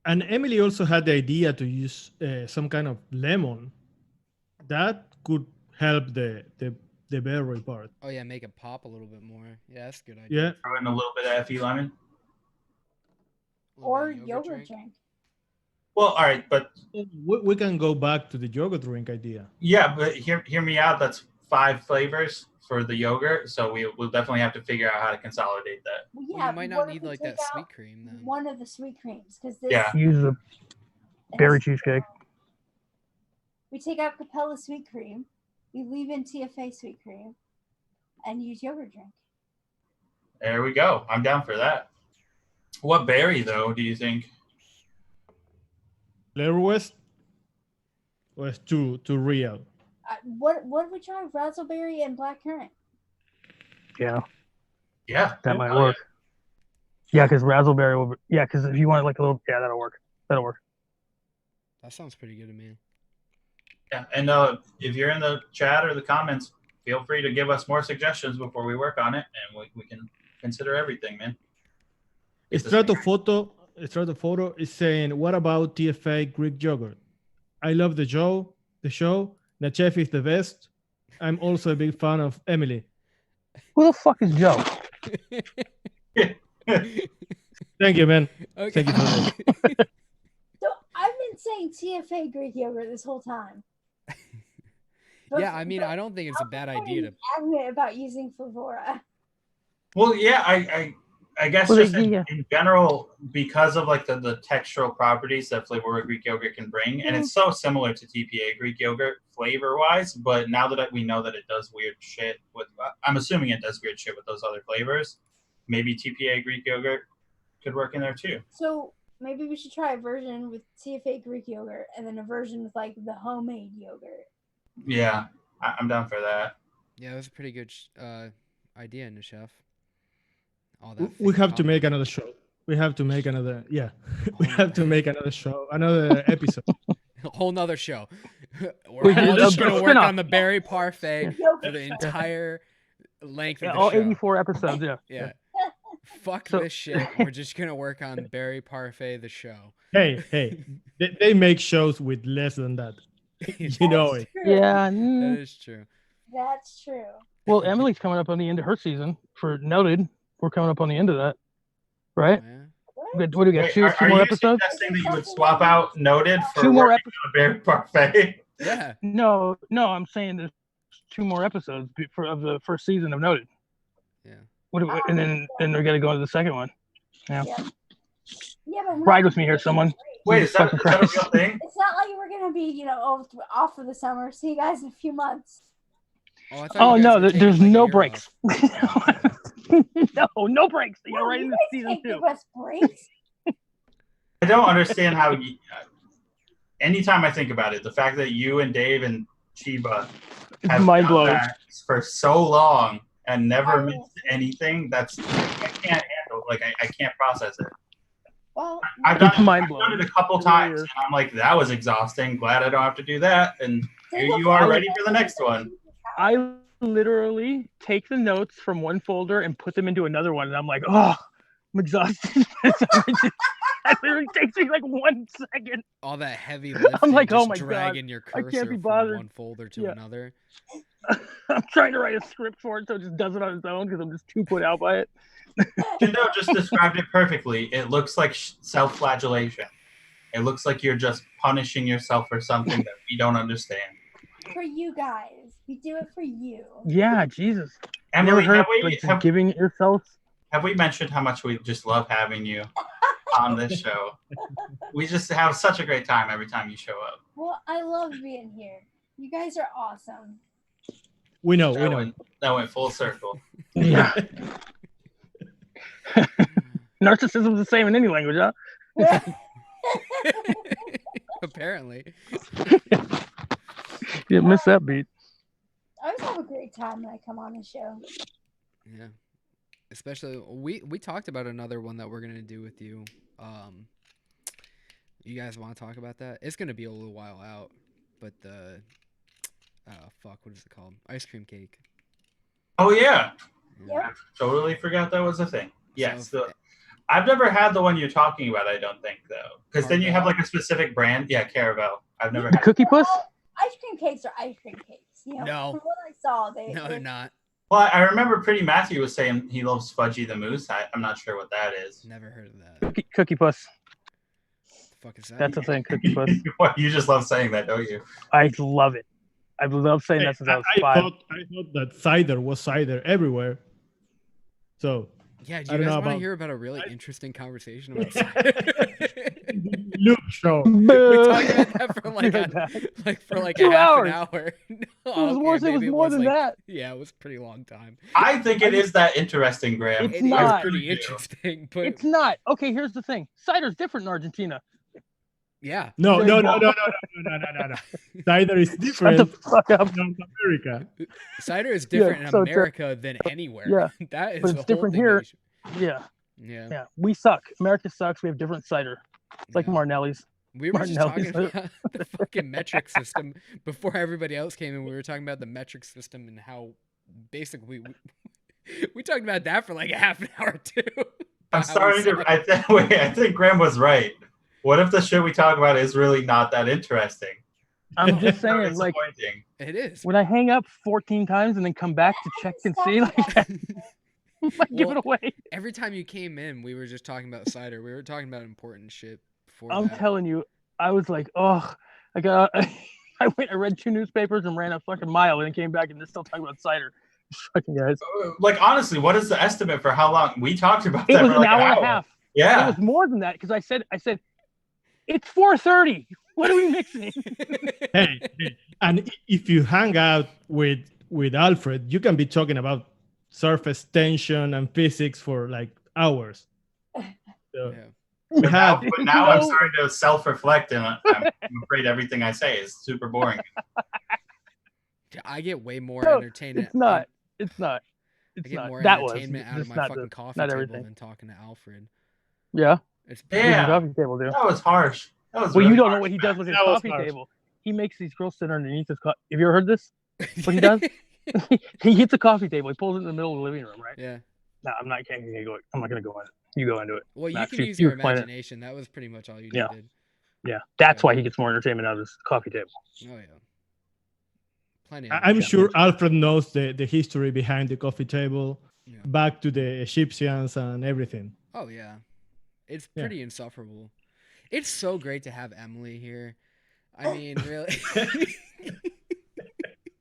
And Emily also had the idea to use some kind of lemon. That could help the berry part. Oh yeah, make it pop a little bit more. Yeah, that's a good idea. Yeah. Throw in a little bit of Effie lemon. A little Or bit of yogurt drink. Well, all right, but We can go back to the yogurt drink idea. yeah, but hear me out. That's 5 flavors for the yogurt, so we'll definitely have to figure out how to consolidate that. Well, Well, yeah, you might what not if need we like take that out sweet cream then. one of the sweet creams because this Yeah. Use the it berry has- cheesecake. We take out Capella sweet cream, we leave in TFA sweet cream, and use yogurt drink. There we go. I'm down for that. What berry though do you think? Blair West was too real. What did we try? Razzleberry and blackcurrant. Yeah, Yeah, that might oh, work. Yeah, because raspberry will. Yeah, because if you want like a little, yeah, that'll work. That'll work. That sounds pretty good to me. Yeah, and if you're in the chat or the comments, feel free to give us more suggestions before we work on it, and we can consider everything, man. Strato Photo is saying, what about TFA Greek yogurt? I love the show. The chef is the best. I'm also a big fan of Emily. Who the fuck is Joe? Thank you, man. Okay. Thank you for that. So I've been saying TFA Greek yogurt this whole time. Yeah, I mean, I don't think it's a bad idea to. Adamant about using Flavora. Well, yeah, I guess Well, just yeah. in general, because of like the textural properties that Flavora Greek yogurt can bring, and it's so similar to TPA Greek yogurt flavor-wise, but now that we know that it does weird shit with, I'm assuming it does weird shit with those other flavors, maybe TPA Greek yogurt could work in there too. So maybe we should try a version with TFA Greek yogurt and then a version with like the homemade yogurt. Yeah, I'm down for that. Yeah, it was a pretty good idea, in the chef. All that We fake have to talk. make another show. We have to make another. Yeah, we have to make another show, another episode. A whole nother show. We're Wait, all a just gonna work spin-off. on the berry parfait for Yogurt. the entire length Yeah, of the all show. 84 episodes. Yeah. Yeah. Fuck So- this shit. We're just gonna work on berry parfait the show. Hey, they make shows with less than that. You know it. True. Yeah. That is true. That's true. Well, Emily's coming up on the end of her season for Noted. We're coming up on the end of that, right? Yeah. What do we got? Wait, Two are more you episodes? suggesting that you would swap out Noted for Two more working on a berry parfait? Yeah. No, I'm saying there's 2 more episodes of the first season of Noted. Yeah. And then we're gonna go into the second one. Yeah. Yeah, but Ride with me here, someone. Wait, Jesus is that fucking a real Christ. thing? It's not like we're gonna be, off for the summer. See you guys in a few months. Oh, I thought Oh you guys no, were taking, there's like, a no year breaks. no breaks. You're Well, right you into guys season can't 2. give us breaks. I don't understand how you, anytime I think about it, the fact that you and Dave and Chiba It's have mind done blowing. that for so long and never I missed know. anything, I can't handle. Like I can't process it. Well, I've done, It's mind I've done blowing. it a couple It really times, is. and I'm like, that was exhausting. Glad I don't have to do that. And here single you are, family ready for the next one. I literally take the notes from one folder and put them into another one, and I'm like, oh, I'm exhausted. That literally takes me like 1 second. All that heavy lifting, like, just oh my God, dragging your I can't cursor be from bothered. one folder to Yeah. another. I'm trying to write a script for it, so it just does it on its own because I'm just too put out by it. Shindo just described it perfectly. It looks like self-flagellation. It looks like you're just punishing yourself for something that we don't understand. For you guys, we do it for you. Yeah, Jesus. Emily, Never heard have of like, we, just giving it yourself. have we mentioned how much we just love having you on this show? We just have such a great time every time you show up. Well, I love being here. You guys are awesome. We know. That went full circle. Yeah. Narcissism's the same in any language, huh? Apparently. You miss that beat. I always have a great time when I come on the show. Yeah. Especially we talked about another one that we're gonna do with you. You guys want to talk about that? It's gonna be a little while out, but the what is it called? Ice cream cake. Oh yeah, Yep. I totally forgot that was a thing. Yes, So- I've never had the one you're talking about. I don't think though, because then you have Caravel? like a specific brand. Yeah, Caravel. I've never The had. Cookie Puss? Well, ice cream cakes are ice cream cakes. No. From what I saw, No, they're not. Well, I remember Pretty Matthew was saying he loves Fudgy the Moose. I'm not sure what that is. Never heard of that. Cookie Puss. The fuck is that? That's a thing, Cookie Puss. You just love saying that, don't you? I love it. I've loved saying that since I was 5. I thought that cider was cider everywhere. So Yeah, do I you don't guys know want to about- hear about a really interesting conversation about cider? Luke show. We talked about that for like a 2 half hours. an hour. It was Maybe more than like, that. Yeah, it was a pretty long time. I think it is that interesting, Graham. It's It is not. pretty do. interesting, but It's not. Okay, here's the thing. Cider's different in Argentina. yeah, No. There you go. Cider is Shut different the fuck up. in North America. cider is different so in it's America than anywhere. Yeah, that is but the it's whole different thing here. that you Yeah, should- Yeah, yeah. We suck. America sucks. We have different cider. It's like yeah. Marnelli's. We were just Martinelli's talking about the fucking metric system before everybody else came in. We were talking about the metric system and how basically we talked about that for like a half an hour too. I'm About how we starting to. suck. I think Graham was right. What if the shit we talk about is really not that interesting? I'm just So saying, like, disappointing. It is. when I hang up 14 times and then come back to check and see, like, I might give Well, it away. Every time you came in, we were just talking about cider. We were talking about important shit before I'm that. telling you, I was like, oh, I read 2 newspapers and ran a fucking mile and then came back and they're still talking about cider. Fucking guys. Like, honestly, what is the estimate for how long we talked about It that was for an like hour and a half. It Yeah. was more than that because I said, it's 4:30. What are we mixing? Hey, and if you hang out with Alfred, you can be talking about surface tension and physics for like hours. So Yeah. we But have now I'm No. starting to self-reflect, and I'm afraid everything I say is super boring. I get way more No, entertainment. It's not. It's I it's get not. more That was entertainment out of just my not fucking the, coffee not table everything. than talking to Alfred. Yeah. It's Yeah. Coffee table, dude. That was harsh. That was Well, really you don't know harsh, what he man. does with his That was coffee harsh. table. He makes these girls sit underneath his coffee. Have you ever heard this? What he does? He hits a coffee table. He pulls it in the middle of the living room, right? Yeah. No, I'm not going to go. I'm not going to go in it. You go into it. Well, you Max, can you- use you your explain it. imagination. That was pretty much all you Yeah. needed. Yeah, that's Yeah. why he gets more entertainment out of his coffee table. Oh yeah. Plenty. I'm of sure entertainment. Alfred knows the history behind the coffee table, Yeah. back to the Egyptians and everything. Oh yeah. It's Yeah. pretty insufferable. It's so great to have Emily here. I mean, really.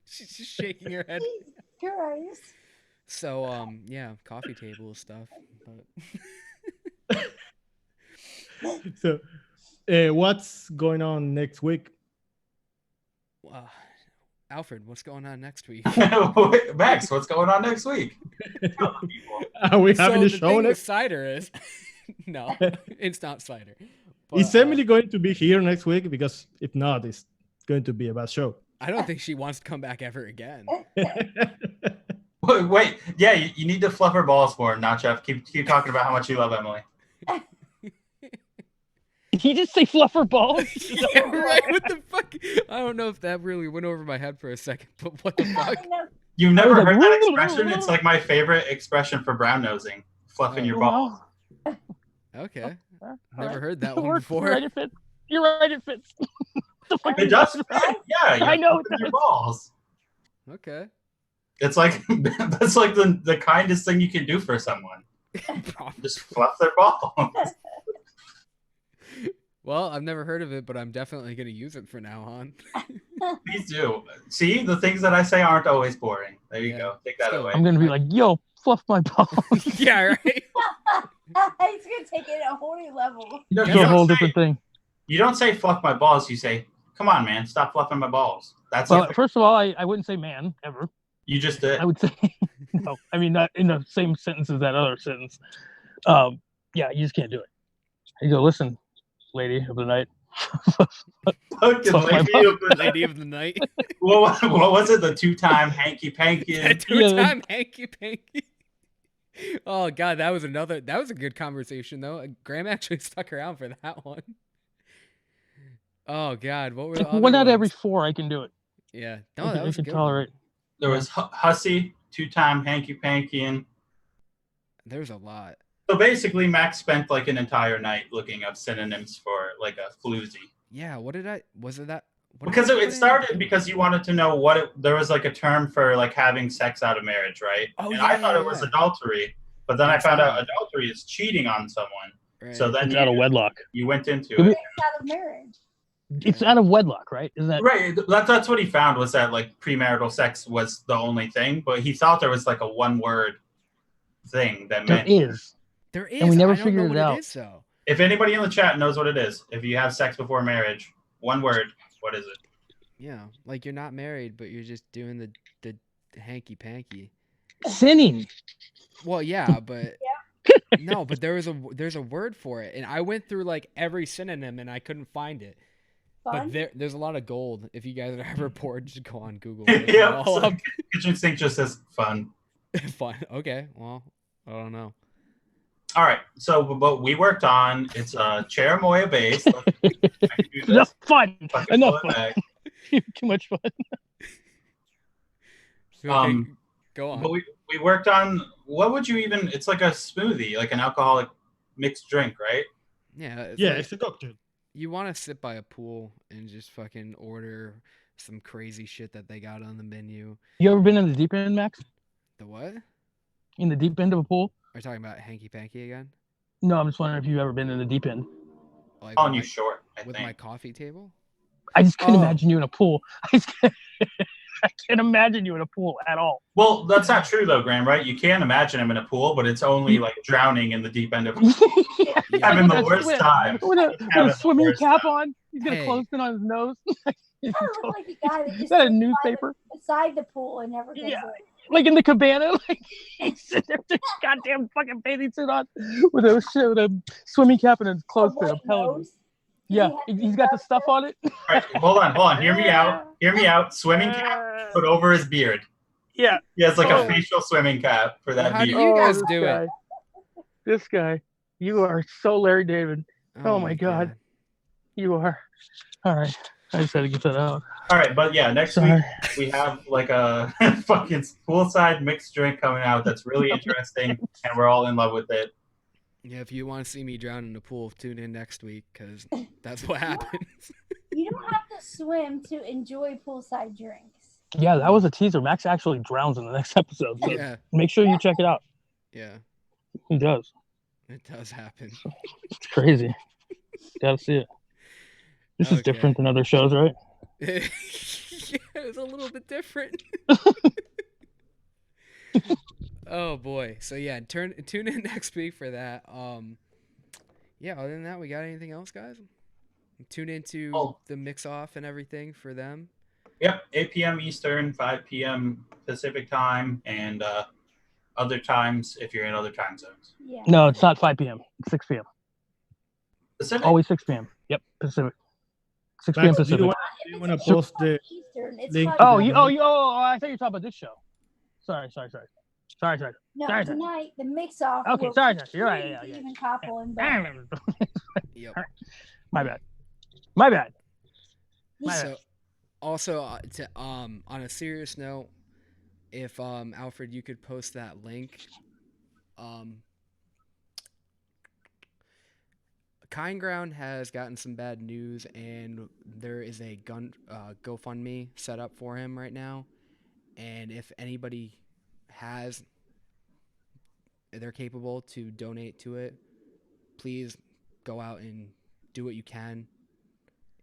She's just shaking her head. Christ. So, yeah, coffee table stuff. But So, what's going on next week? Alfred, what's going on next week? Max, what's going on next week? Are we having So a the show thing with next? cider is, no, it's not cider. Is But, Emily going to be here next week? Because if not, it's going to be a bad show. I don't think she wants to come back ever again. Wait, yeah, you need to fluff her balls more, not Jeff. Keep talking about how much you love Emily. Did he just say fluffer balls? Yeah, right. What the fuck? I don't know if that really went over my head for a second, but what the fuck? No, You've never like, heard that expression? It's like my favorite expression for brown nosing, fluffing Oh. your balls. Well, Okay. all Never right. heard that It one works. before. You're right, it fits. You're right, it fits. The fuck It is does that? fit. Yeah, you're I know it fluffing your does. balls. Okay. It's like that's like the kindest thing you can do for someone. Just fluff their balls. Well, I've never heard of it, but I'm definitely going to use it from now on. Please do. See, the things that I say aren't always boring. There you Yeah. go. Take that Still, away. I'm gonna be like, yo, fluff my balls. Yeah, right. he's gonna take it a whole new level. You It's a whole don't say, different thing. you don't say fluff my balls. You say, come on, man, stop fluffing my balls. That's Well, it. first of all, I wouldn't say man ever. You just did. I would say no. I mean, not in the same sentence as that other sentence. Yeah, you just can't do it. You go, listen, lady of the night. Fucking Fluff my lady of the Lady of the night. what was it? The 2-time hanky panky. A 2-time hanky panky. Oh god, that was a good conversation though. Graham actually stuck around for that one. Oh god, what were the other One out of every ones? 4, I can do it. Yeah. I No, can, that I was a can good tolerate. There was hussy, 2-time hanky panky, and one. There's a lot. so basically Max spent like an entire night looking up synonyms for like a floozy. Yeah, what did I was it that what did Because I put it in? started because you wanted to know there was like a term for like having sex out of marriage, right? Oh, and yeah, I thought yeah, it was yeah. adultery, but then I It's found out not. adultery is cheating on someone. Right. So then It's out of wedlock. you went into Give it. me- It's out of marriage. It's out of wedlock, right? Isn't that Right, that's what he found was that like premarital sex was the only thing, but he thought there was like a one-word thing that there meant. is? There is. And we never I don't know figured what it out. is though. If anybody in the chat knows what it is, if you have sex before marriage, one word, what is it? Yeah, like you're not married, but you're just doing the hanky panky. Sinning. Well, yeah, but no, but there's a word for it, and I went through like every synonym and I couldn't find it. Fun. But there's a lot of gold. If you guys are ever bored, just go on Google. and look it Yeah, all so up. kitchen sink just says fun. Fun. Okay. Well, I don't know. All right. So what we worked on, it's a cherimoya base. I can do Enough this. fun. Fucking Enough pull it fun. back. Too much fun. Okay, go on. But we worked on, what would you even, it's like a smoothie, like an alcoholic mixed drink, right? Yeah, It's a cocktail. You want to sit by a pool and just fucking order some crazy shit that they got on the menu. You ever been in the deep end, Max? The what? In the deep end of a pool? Are you talking about hanky panky again? No, I'm just wondering if you've ever been in the deep end. Like Calling you short, I with think. my coffee table? I just couldn't Oh. imagine you in a pool. I can't imagine you in a pool at all. Well, that's not true though, Graham, right? You can imagine him in a pool, but it's only like drowning in the deep end of a pool. Yeah. Having the With a worst swim- time. With a Having the swimming worst cap time. on. He's got Hey. a clothespin on his nose. You kind of look like a guy that Is just that a sits by newspaper? beside the pool and never gets Yeah. in. Like in the cabana, like he's sitting there with a goddamn fucking bathing suit on with a swimming cap and a clothespin. white A pelican. nose. Yeah, He has he's got the stuff on it. All right, hold on. Hear me out. Swimming cap put over his beard. Yeah. He has like Oh. a facial swimming cap for that How do beard. you guys this do guy. it? This guy. You are so Larry David. Oh my God. You are. All right. I just had to get that out. All right, but yeah, next Sorry. week we have like a fucking poolside mixed drink coming out that's really interesting, and we're all in love with it. Yeah, if you want to see me drown in the pool, tune in next week because that's what happens. You don't have to swim to enjoy poolside drinks. Yeah, that was a teaser. Max actually drowns in the next episode. So Yeah, make sure you check it out. yeah, He does. it does happen. It's crazy. Gotta see it. This is Okay. different than other shows, right? Yeah, it's a little bit different. Oh boy. So yeah, tune in next week for that. Yeah, other than that, we got anything else, guys? Tune into the mix off and everything for them. Yep, 8 p.m. Eastern, 5 p.m. Pacific time, and other times if you're in other time zones. Yeah. No, it's not 5 p.m. It's 6 p.m. Pacific? Always 6 p.m. Yep, Pacific. 6 p.m. Max, do Pacific. you want to post the Eastern. It's link? fine. Oh, I thought you were talking about this show. Sorry. No, sorry. tonight the mix off. Okay, will sorry. be You're right. free Yeah. to even couple and Yep. My bad. My bad. So, also on a serious note, if Alfred, you could post that link. Kind Ground has gotten some bad news, and there is a GoFundMe set up for him right now. And if anybody they're capable to donate to it, please go out and do what you can.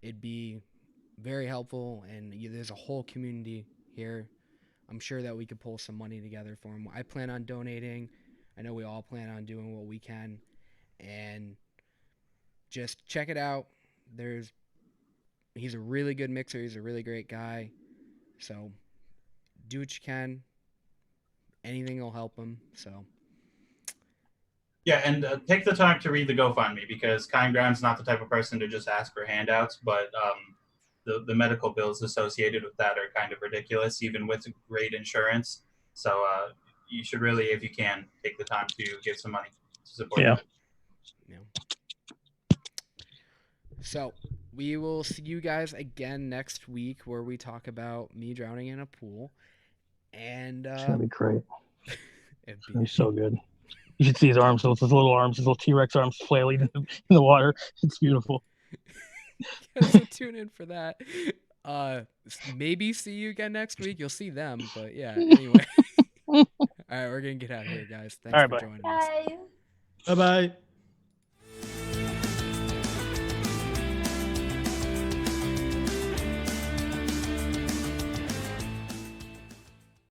It'd be very helpful, and there's a whole community here. I'm sure that we could pull some money together for him. I plan on donating. I know we all plan on doing what we can, and just check it out. He's a really good mixer. He's a really great guy. So do what you can. Anything will help him. So Yeah, and take the time to read the GoFundMe, because Kind Ground's not the type of person to just ask for handouts, but the medical bills associated with that are kind of ridiculous, even with great insurance. So you should really, if you can, take the time to give some money to support that. Yeah. So we will see you guys again next week, where we talk about me drowning in a pool. And It's gonna be great. it'd It's gonna be so good. You should see his arms. Those little arms, his little T-Rex arms flailing in the water. It's beautiful. so tune in for that. Maybe see you again next week. You'll see them, but yeah. Anyway, all right, we're gonna get out of here, guys. Thanks All right, for bye. joining us. Guys. Bye bye.